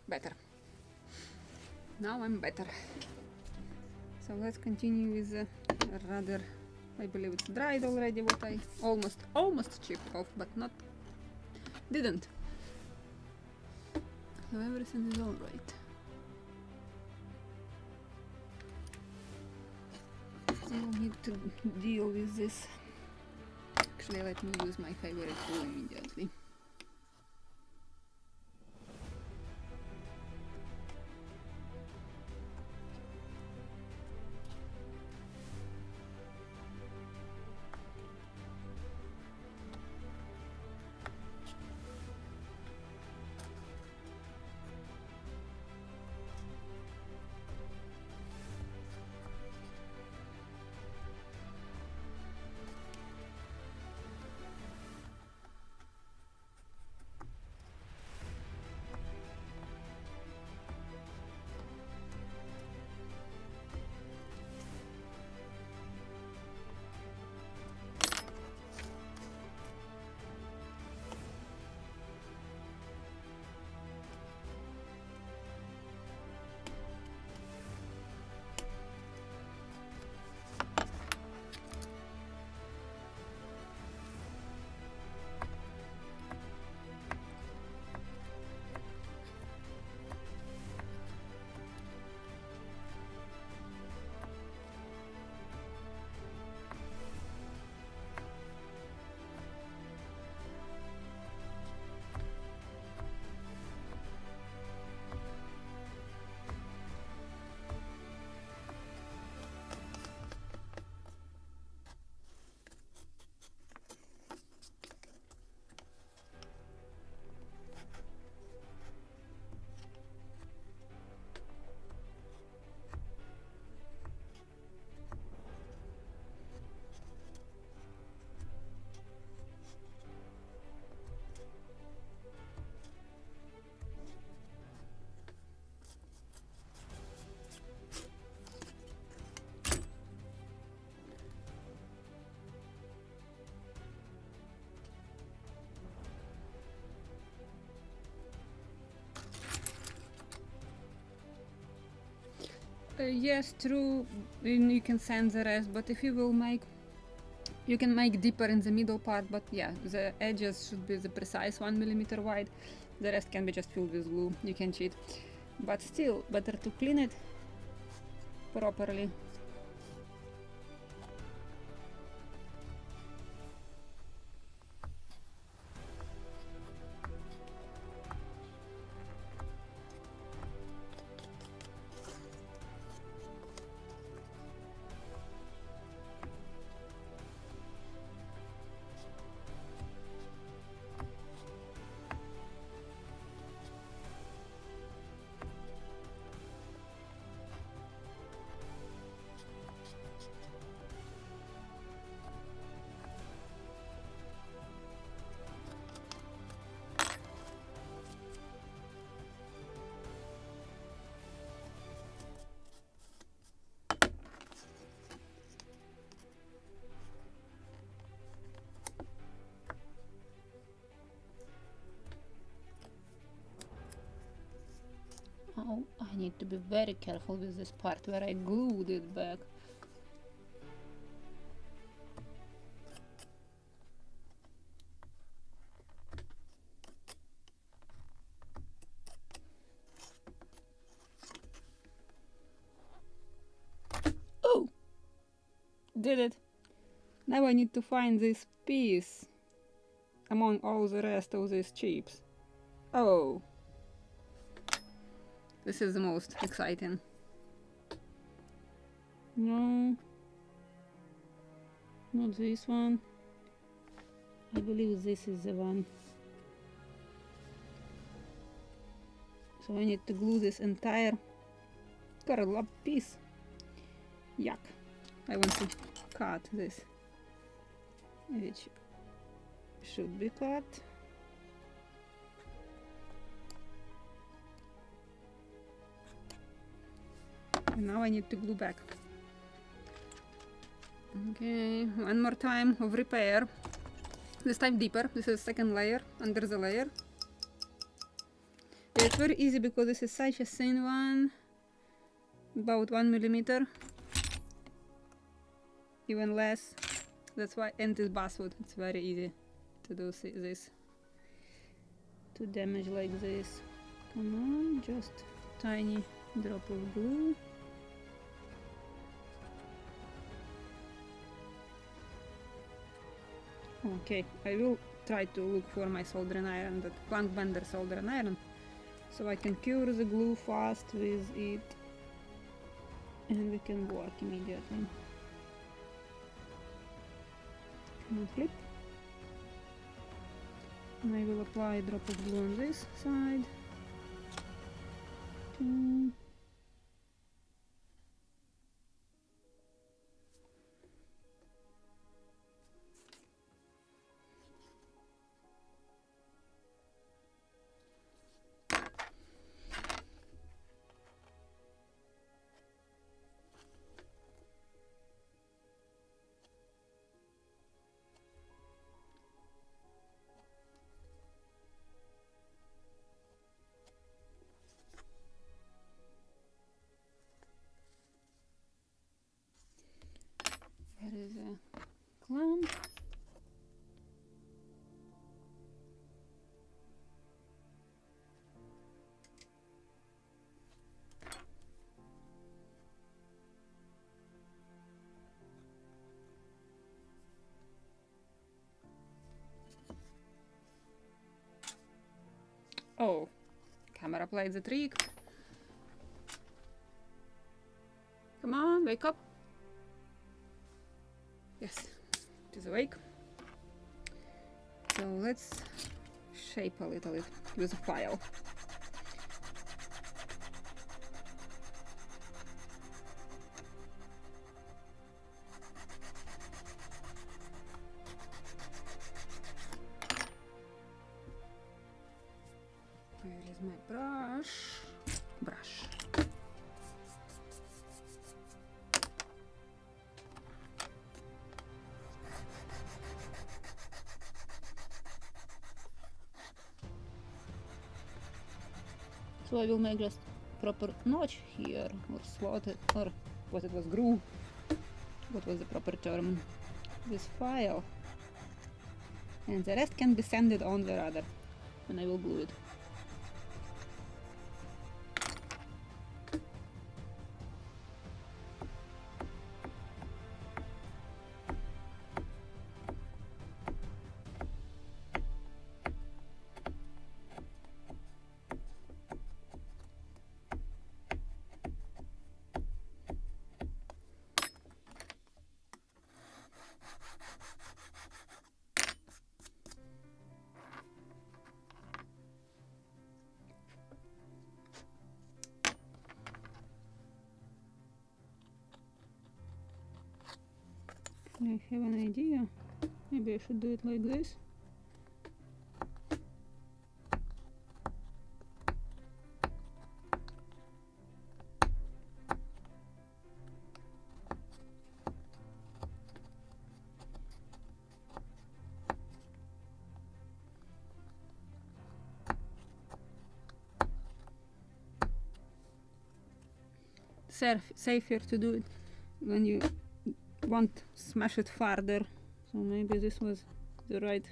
Speaker 1: Better. Now I'm better. So let's continue with the rudder. I believe it's dried already, what I almost chipped off, but not didn't. So everything is alright. Still need to deal with this. Actually, let me use my favorite tool immediately. Yes, true, you can sand the rest, but if you will make, you can make deeper in the middle part, but yeah, the edges should be the precise 1 millimeter wide, the rest can be just filled with glue, you can cheat, but still, better to clean it properly. Oh, I need to be very careful with this part where I glued it back. Oh! Did it! Now I need to find this piece among all the rest of these chips. Oh! This is the most exciting No, not this one. I believe this is the one. So I need to glue this entire curl up piece. Yuck. I want to cut this, which should be cut. And now I need to glue back. Okay, one more time of repair. This time deeper. This is second layer under the layer. It's very easy because this is such a thin one, about 1 millimeter, even less. That's why, and this basswood, it's very easy to do this, to damage like this. Come on, just tiny drop of glue. Okay, I will try to look for my soldering iron, that plank bender soldering iron, so I can cure the glue fast with it and we can work immediately. Come on, flip. And I will apply a drop of glue on this side. There is a clamp. Oh, camera played the trick. Come on, wake up. Yes, it is awake. So let's shape a little bit with a file. Where is my brush? So I will make just proper notch here, or slot it, or what it was, groove. What was the proper term? This file. And the rest can be sanded on the rudder, and I will glue it. I have an idea. Maybe I should do it like this. Safer to do it when you want to smash it farther. So maybe this was the right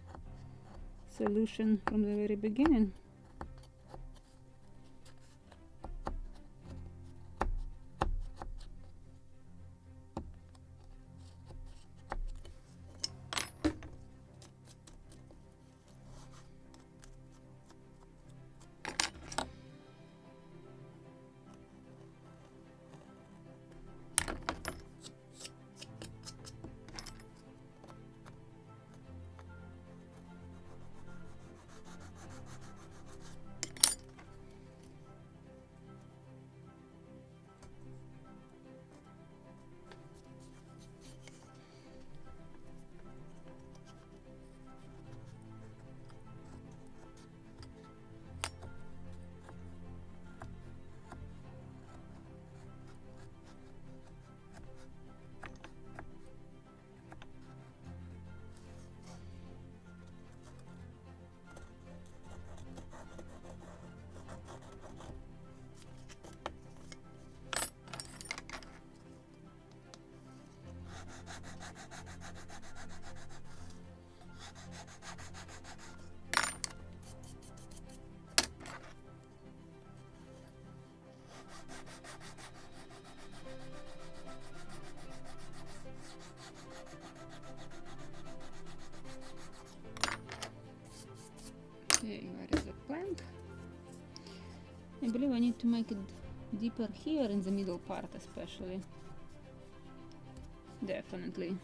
Speaker 1: solution from the very beginning. to make it deeper here in the middle part especially. Definitely.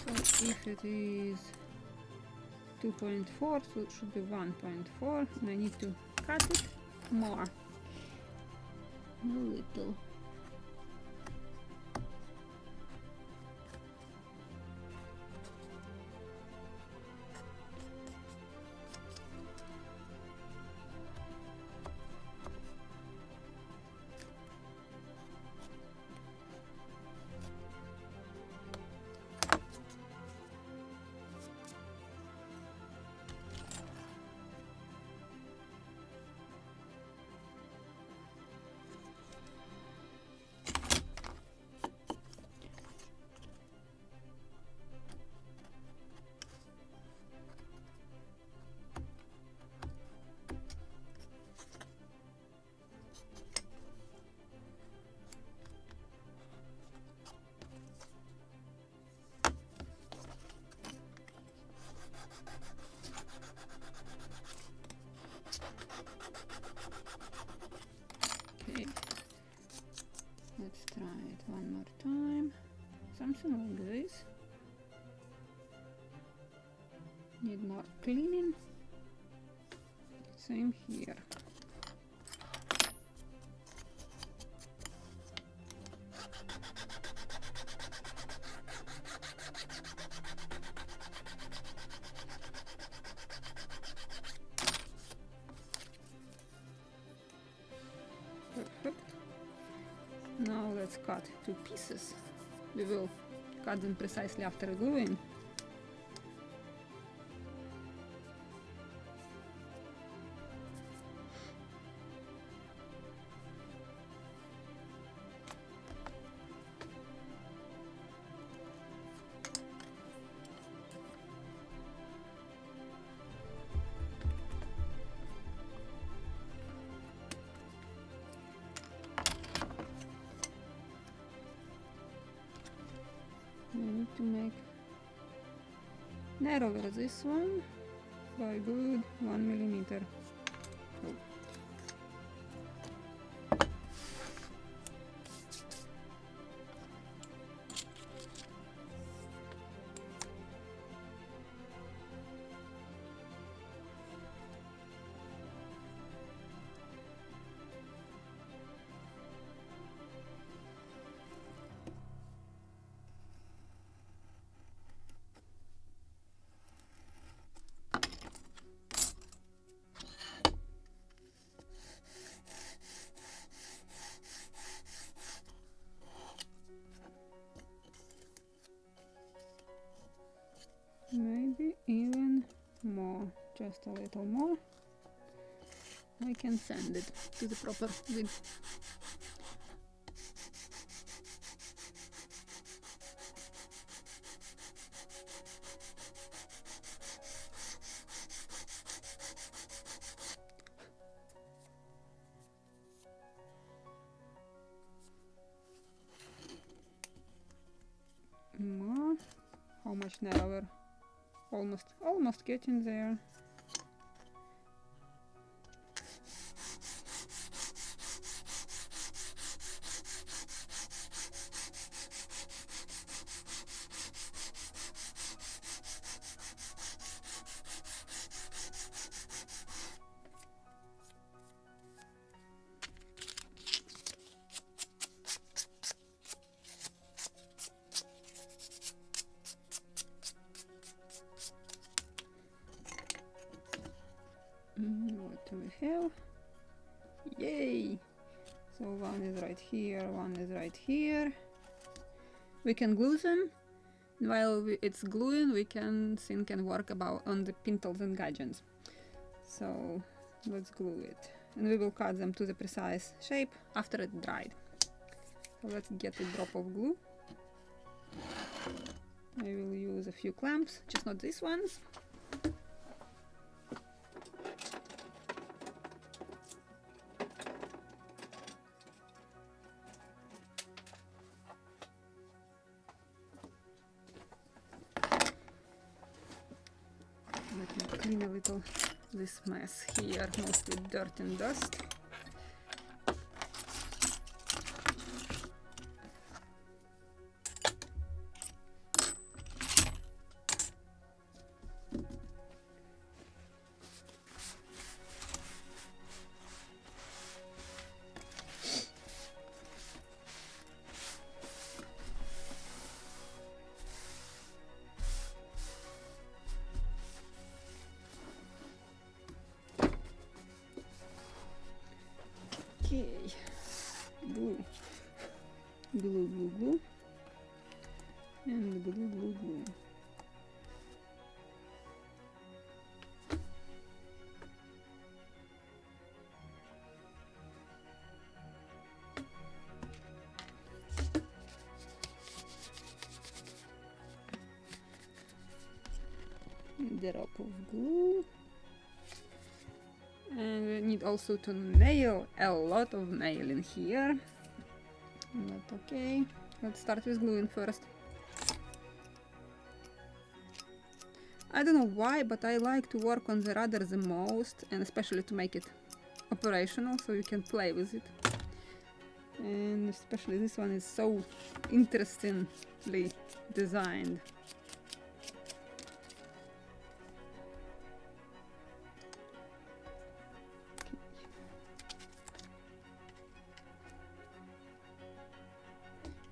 Speaker 1: So if it is 2.4, so it should be 1.4, and I need to cut it more. A little. Okay, let's try it one more time. Something like this. Need more cleaning. Same here. Perfect. Now let's cut two pieces. We will cut them precisely after gluing. I need to make narrower this one by good 1 millimeter. Oh. Maybe even more, just a little more. I can sand it to the proper width. More. How much narrower? Almost getting there. do we have? Yay! So one is right here, one is right here. We can glue them. While it's gluing, we can think and work about on the pintles and gudgeons. So let's glue it. And we will cut them to the precise shape after it dried. So let's get a drop of glue. I will use a few clamps, just not these ones. Let me clean a little this mess here, mostly dirt and dust. Okay, glue, glue, glue, glue, and glue, glue, glue. Drop of glue. And we need also to nail a lot of nailing here. But okay, let's start with gluing first. I don't know why, but I like to work on the rudder the most, and especially to make it operational so you can play with it. And especially this one is so interestingly designed.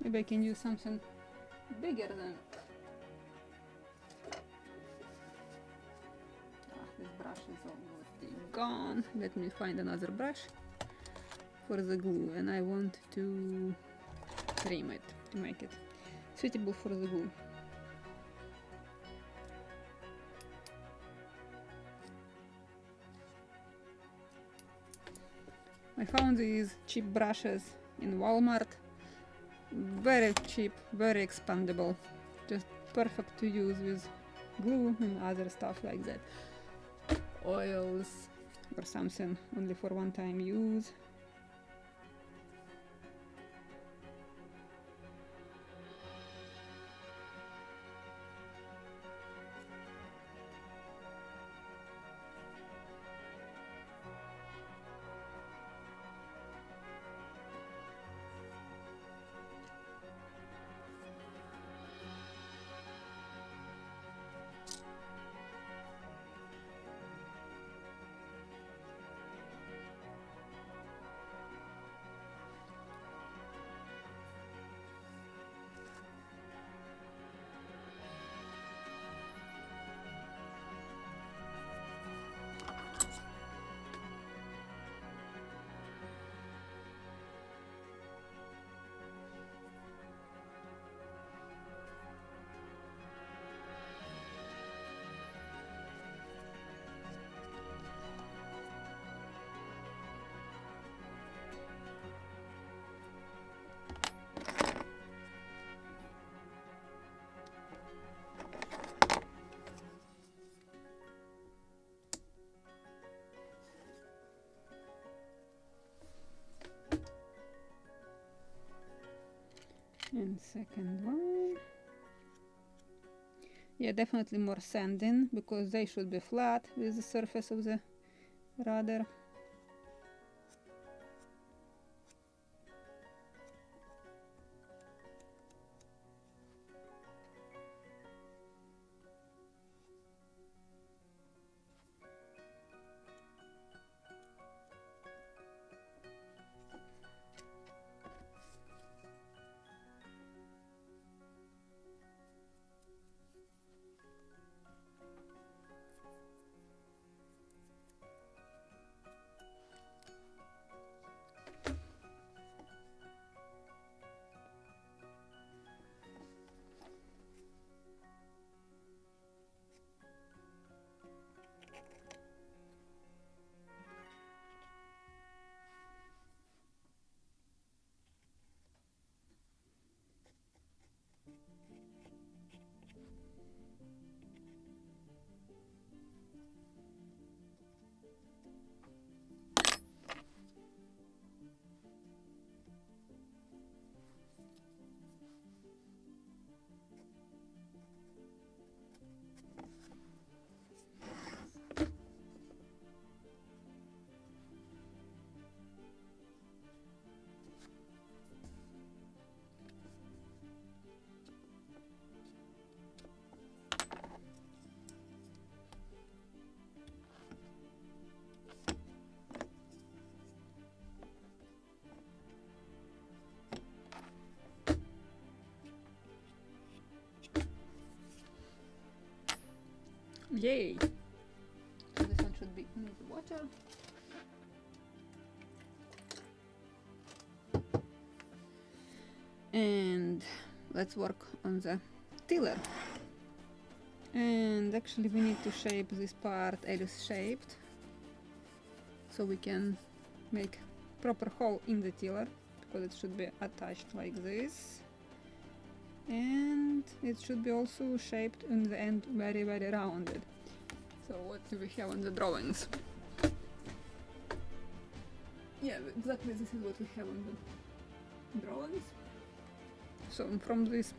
Speaker 1: Maybe I can use something bigger than... this brush is already gone. Let me find another brush for the glue, and I want to trim it to make it suitable for the glue. I found these cheap brushes in Walmart. Very cheap, very expandable, just perfect to use with glue and other stuff like that. Oils or something only for one-time use. And second one. Yeah, definitely more sanding, because they should be flat with the surface of the rudder. Yay! So this one should be need water. And let's work on the tiller. And actually we need to shape this part ellipse shaped, so we can make proper hole in the tiller, because it should be attached like this. And it should be also shaped in the end very rounded. So what do we have on the drawings? Yeah, exactly this is what we have on the drawings. So from this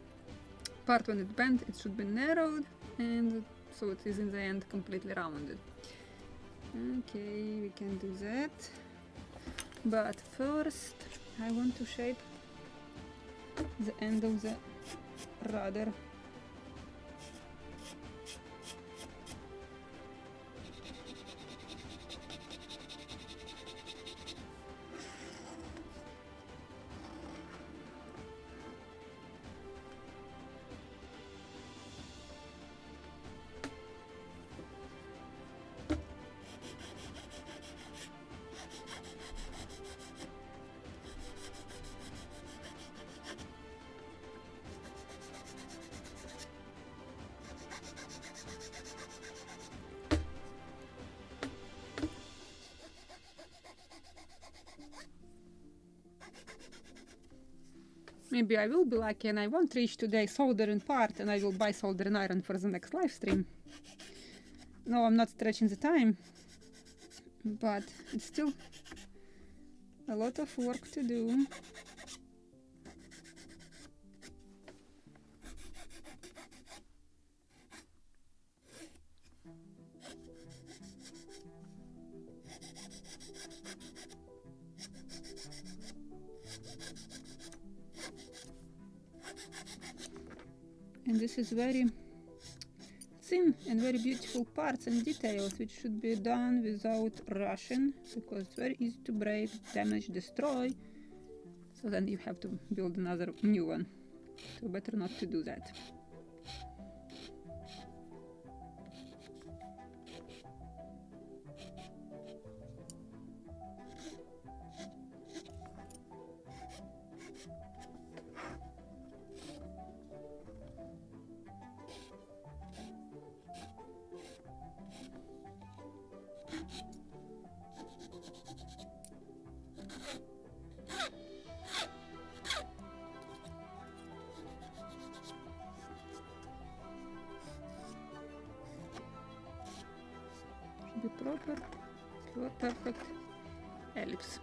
Speaker 1: part when it bent, it should be narrowed, and so it is in the end completely rounded. Okay, we can do that. But first I want to shape the end of the rudder. Maybe I will be lucky and I won't reach today soldering part, and I will buy soldering iron for the next live stream. No, I'm not stretching the time, but it's still a lot of work to do. And this is very thin and very beautiful parts and details, which should be done without rushing, because it's very easy to break, damage, destroy. So then you have to build another new one. So better not to do that. Be proper, perfect ellipse.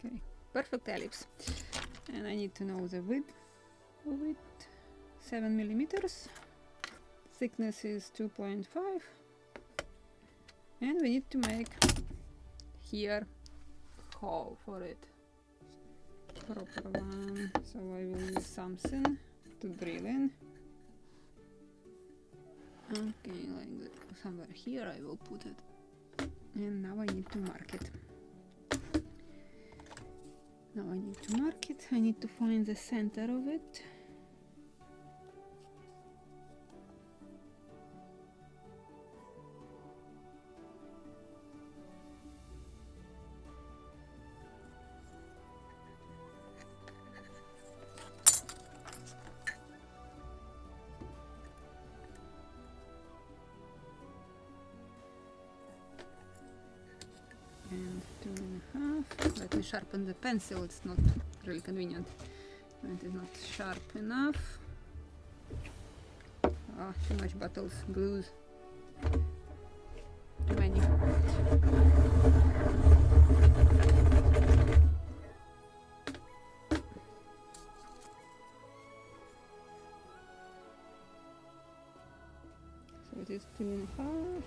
Speaker 1: Okay, perfect ellipse. and I need to know the width of it. 7 millimeters. Thickness is 2.5, and we need to make here hole for it, proper one. So I will use something to drill in. Okay, like that. Somewhere here I will put it, and now I need to mark it. I need to find the center of it. And 2.5. Let me sharpen the pencil, it's not really convenient. It is not sharp enough. Ah, too much bottles, glues. Too many. So it is 2.5.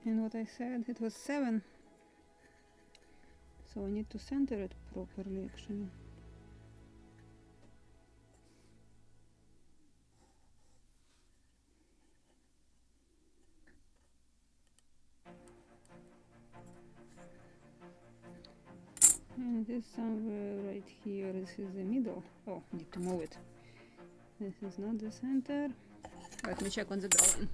Speaker 1: And what I said, it was 7. So I need to center it properly actually. And this somewhere right here, this is the middle. Oh, need to move it. This is not the center. Let me check on the drawing.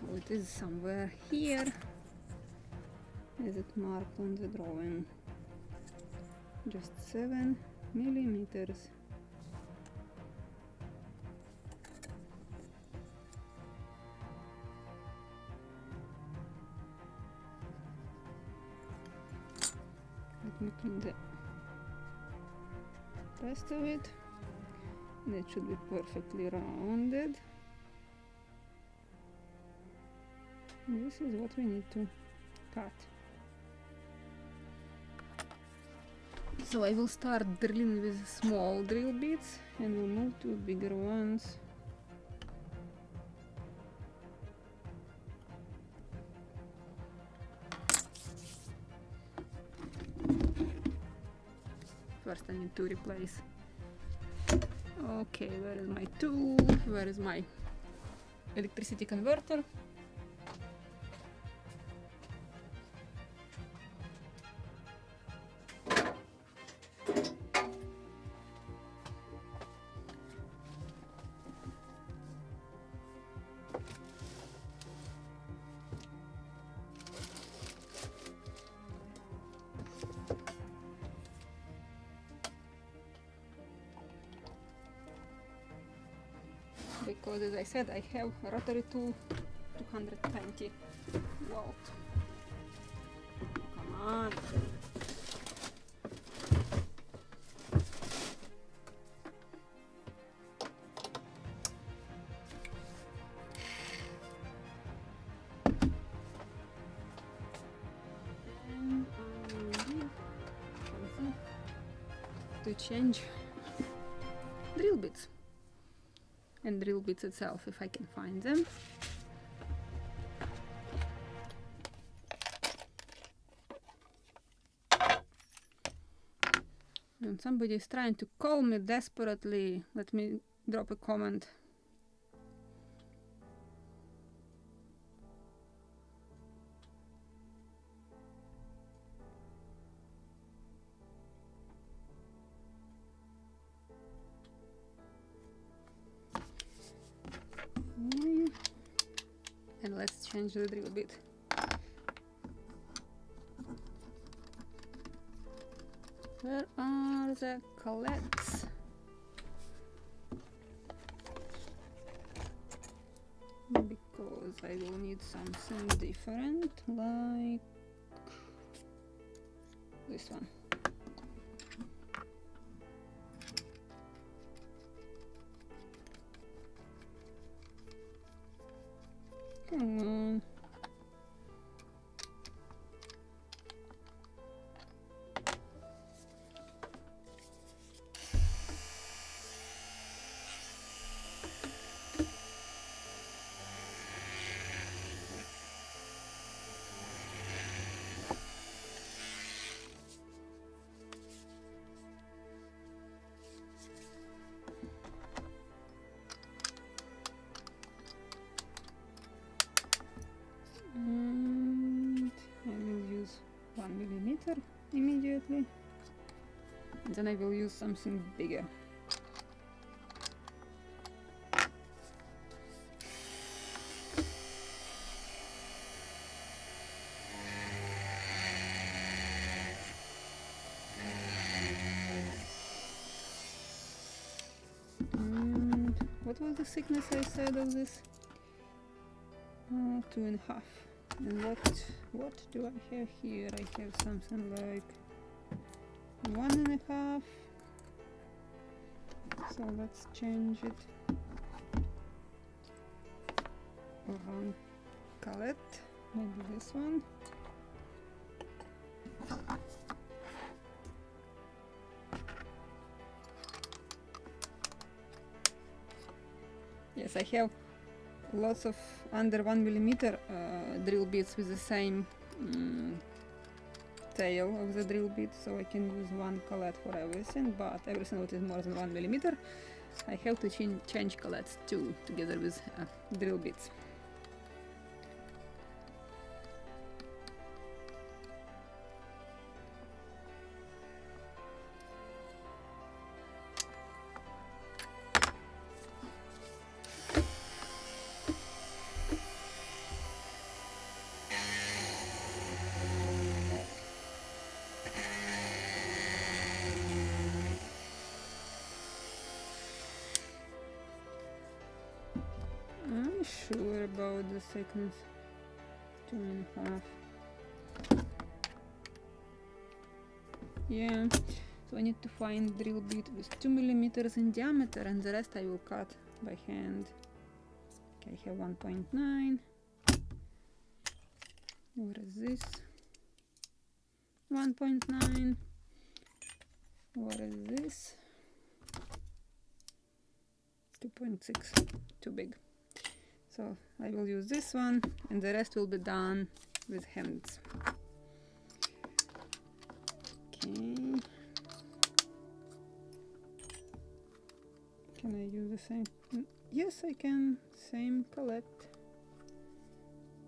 Speaker 1: So it is somewhere here. Is it marked on the drawing? Just 7 millimeters. Let me clean the rest of it. And it should be perfectly rounded. And this is what we need to cut. So I will start drilling with small drill bits and we'll move to bigger ones. First I need to replace. Okay, where is my tool? Where is my electricity converter? Because as I said, I have a rotary tool 220 volt. Come on. And I need something to change drill bits. And drill bits itself, if I can find them. And somebody is trying to call me desperately. Let me drop a comment. And let's change the drill bit. Where are the collets? Because I will need something different, like this one. Come on. And I will use 1 millimeter immediately. And then I will use something bigger. And what was the thickness I said of this? 2.5. And what do I have here? I have something like 1.5. So let's change it. One collet, maybe this one. Yes, I have lots of under 1 millimeter drill bits with the same tail of the drill bit, so I can use one collet for everything, but everything that is more than 1 millimeter I have to change collets too, together with drill bits. I'm sure about the thickness. 2.5. Yeah, so I need to find drill bit with 2 millimeters in diameter, and the rest I will cut by hand. Okay, I have 1.9. What is this? 1.9. What is this? 2.6. Too big. So I will use this one, and the rest will be done with hands. Okay. Can I use the same? Yes, I can. Same collet.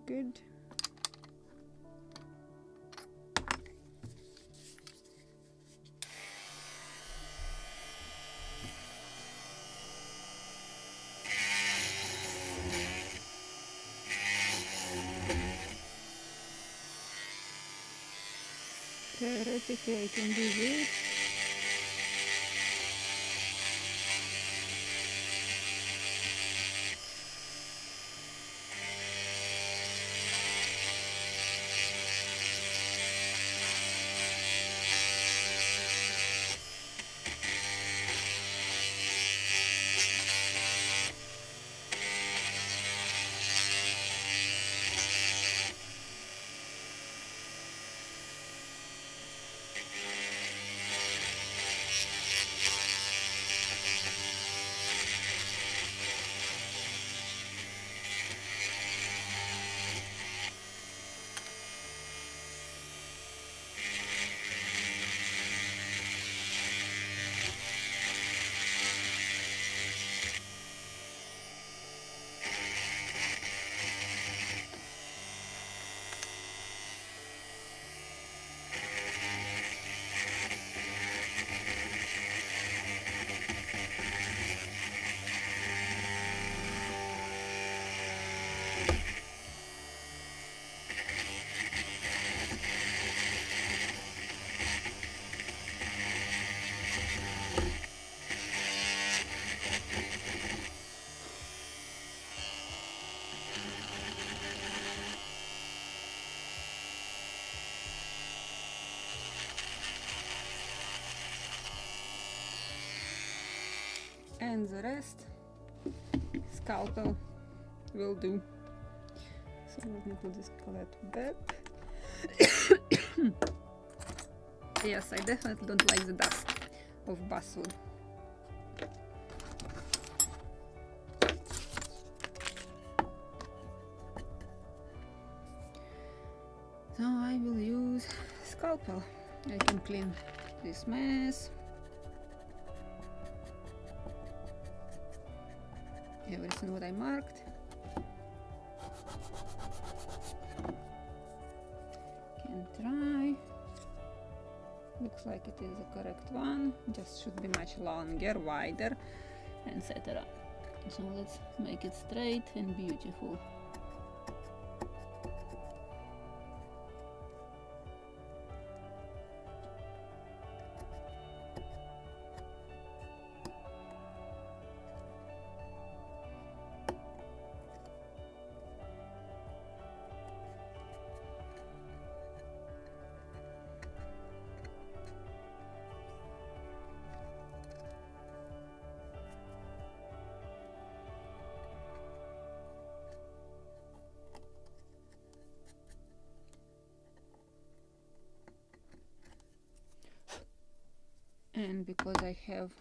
Speaker 1: Good. Theoretically, I can do this. and the rest scalpel will do. So let me put this collet back. Yes, I definitely don't like the dust of basswood. So I will use scalpel. I can clean this mess. Everything what I marked. Can try. Looks like it is the correct one. Just should be much longer, wider, etc. So let's make it straight and beautiful. And because I have,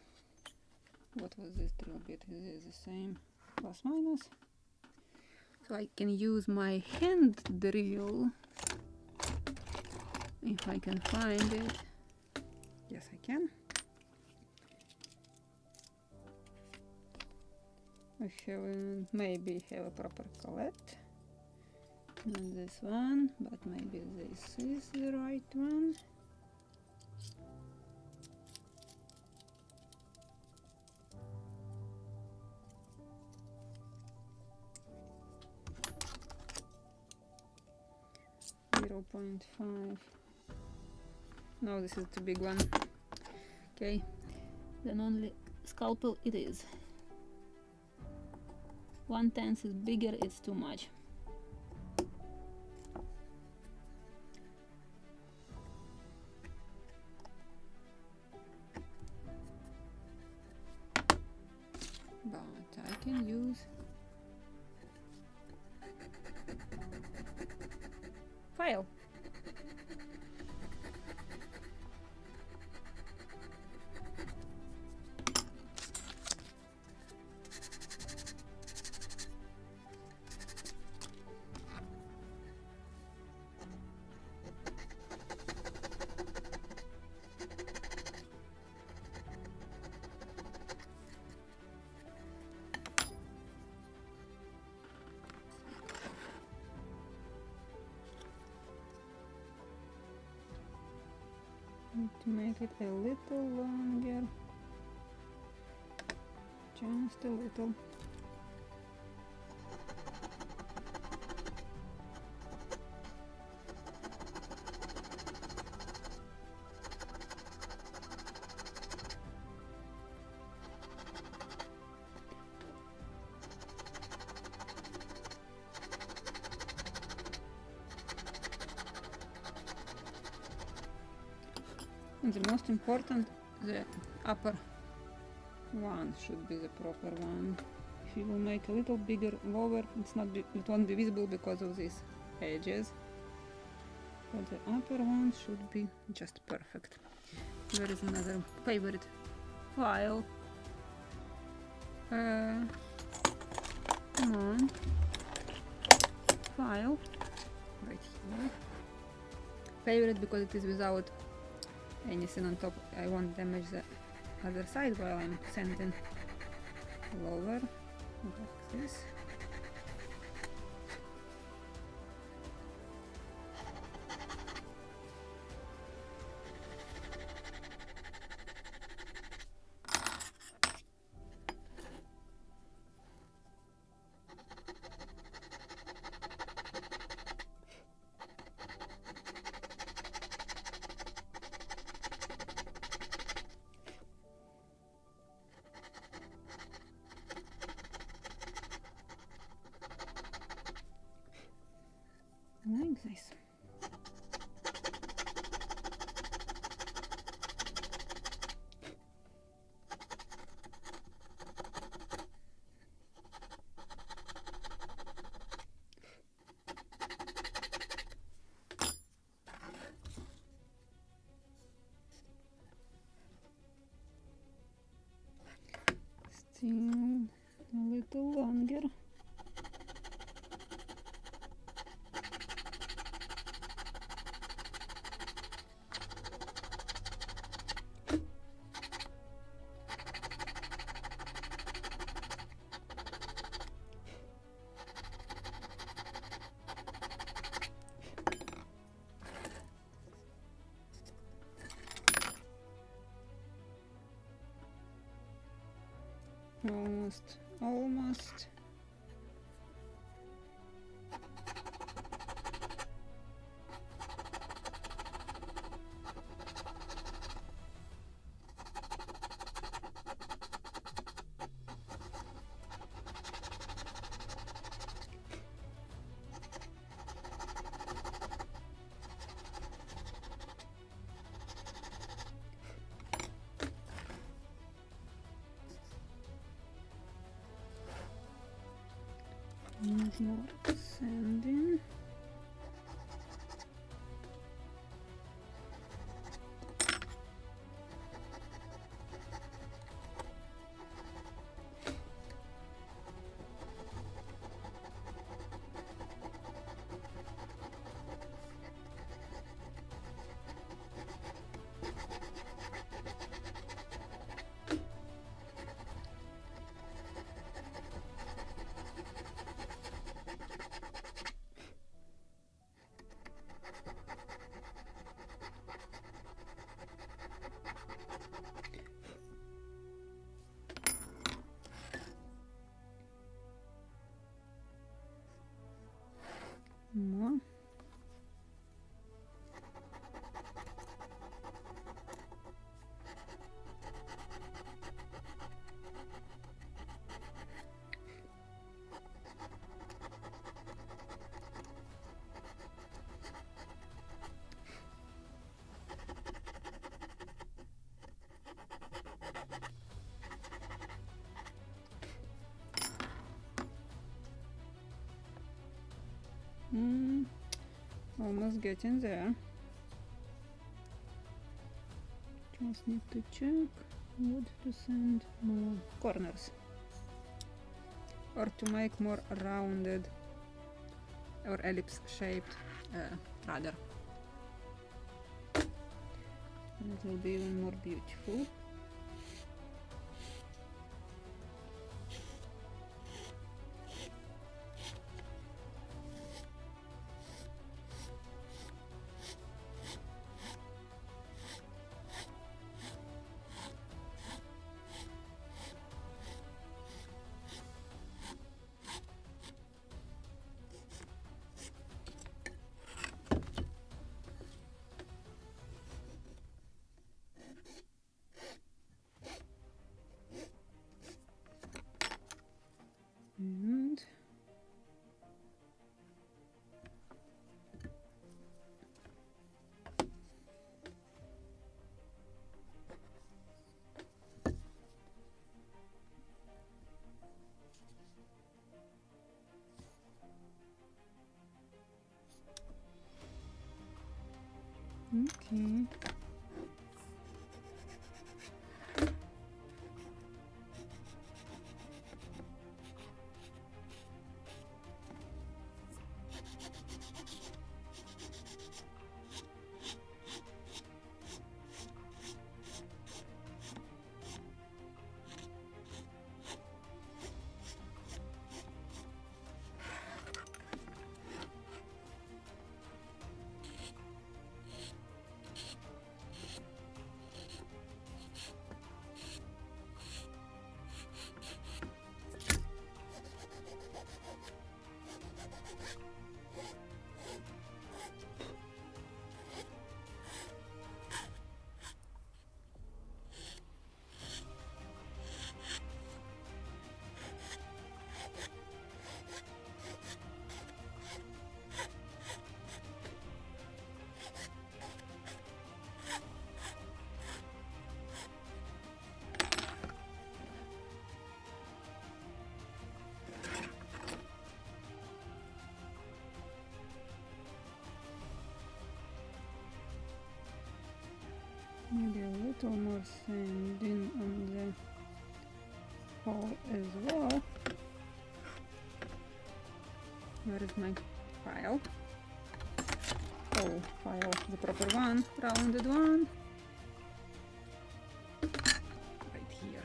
Speaker 1: what was this drill bit, it is the same, plus minus, so I can use my hand drill if I can find it. Yes, I can. I have maybe have a proper collet, not this one, but maybe this is the right one. .5. No, this is the big one. Okay, then only scalpel it is. 1/10 is bigger, it's too much. But I can use file. To make it a little longer, just a little. And the most important, the upper one should be the proper one. If you will make a little bigger lower, it won't be visible because of these edges. But the upper one should be just perfect. There is another favorite file. Come on. File. Right here. Favorite because it is without anything on top. I won't damage the other side while I'm sanding lower, like this. Like this. Still a little longer. Almost. Need more sanding. More. Almost getting there. Just need to check what to sand more corners or to make more rounded or ellipse shaped rudder. It will be even more beautiful. And okay. Maybe a little more sanding on hole as well. Where is my file? Oh, file, the proper one, rounded one. Right here.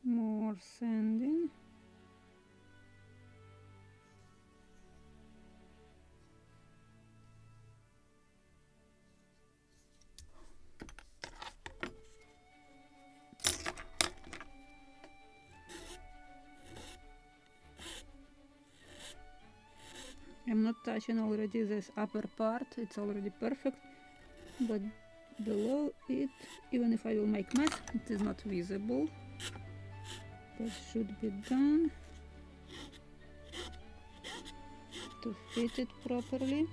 Speaker 1: More sanding. I'm not touching already this upper part, it's already perfect, but below it, even if I will make mess, it is not visible. That should be done to fit it properly.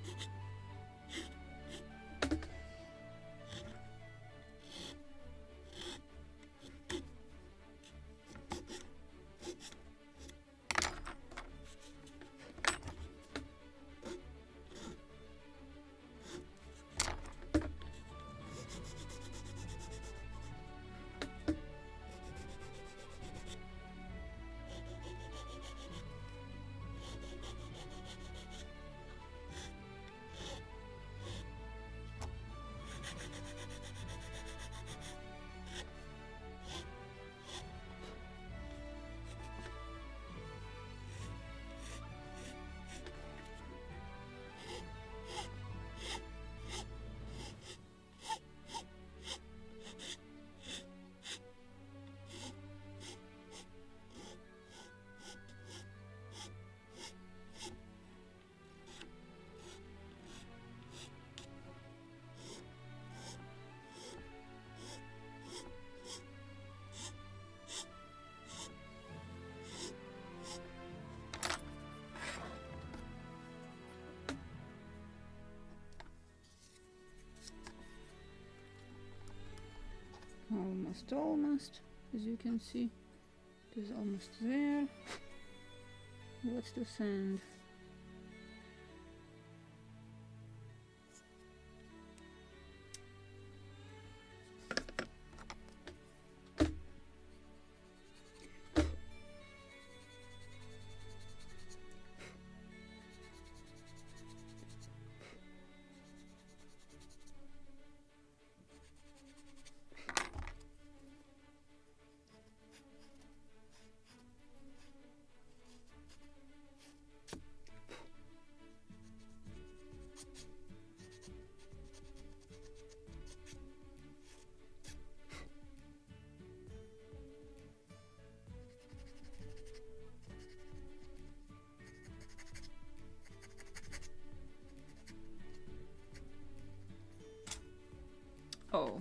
Speaker 1: Almost, as you can see, it is almost there. What's to sand? Oh,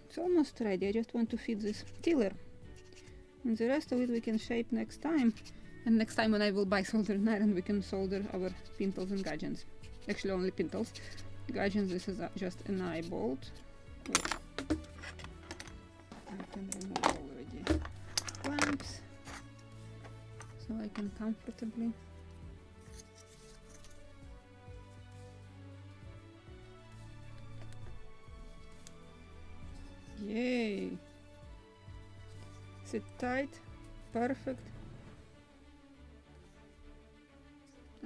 Speaker 1: it's almost ready. I just want to fit this tiller, and the rest of it we can shape next time. And next time when I will buy soldering iron, we can solder our pintles and gudgeons. Actually only pintles. Gudgeons, this is just an eye bolt. Oh. I can remove already clamps, so I can comfortably. Yay! Sit tight, perfect.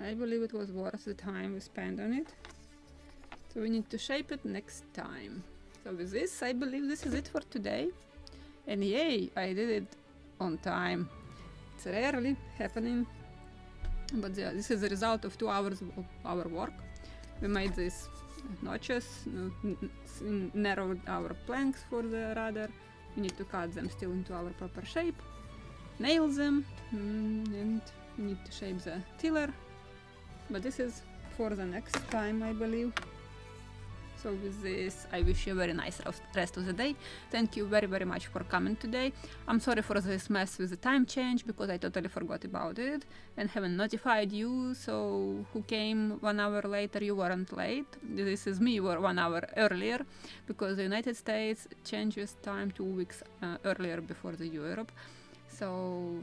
Speaker 1: I believe it was worth the time we spent on it. So we need to shape it next time. So with this, I believe this is it for today. And yay, I did it on time. It's rarely happening, but this is the result of 2 hours of our work. We made these notches, narrowed our planks for the rudder. We need to cut them still into our proper shape. nail them, and need to shape the tiller, but this is for the next time, I believe. So with this, I wish you a very nice rest of the day. Thank you very, very much for coming today. I'm sorry for this mess with the time change, because I totally forgot about it and haven't notified you, so who came 1 hour later, you weren't late. This is me, you were 1 hour earlier, because the United States changes time 2 weeks earlier before the Europe. So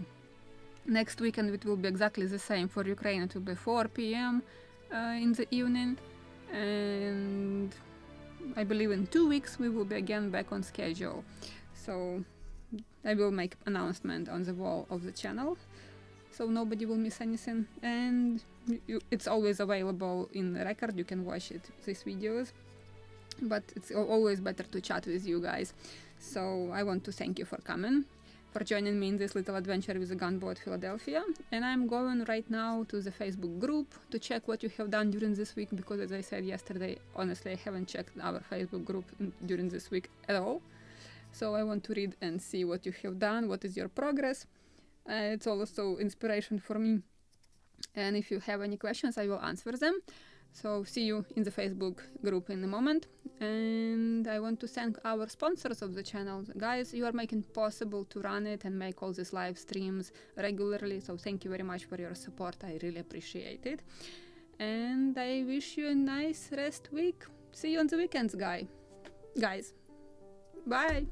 Speaker 1: next weekend it will be exactly the same. For Ukraine it will be 4 p.m. In the evening, and I believe in 2 weeks we will be again back on schedule. So I will make announcement on the wall of the channel, so nobody will miss anything, and it's always available in the record. You can watch it, these videos, but it's always better to chat with you guys. So I want to thank you for coming, for joining me in this little adventure with the Gunboat Philadelphia. And I'm going right now to the Facebook group to check what you have done during this week, because as I said yesterday, honestly I haven't checked our Facebook group during this week at all. So I want to read and see what you have done, what is your progress. It's also inspiration for me, and if you have any questions I will answer them. So see you in the Facebook group in a moment. And I want to thank our sponsors of the channel. Guys, you are making possible to run it and make all these live streams regularly. So thank you very much for your support. I really appreciate it. And I wish you a nice rest week. See you on the weekends, guys. Bye.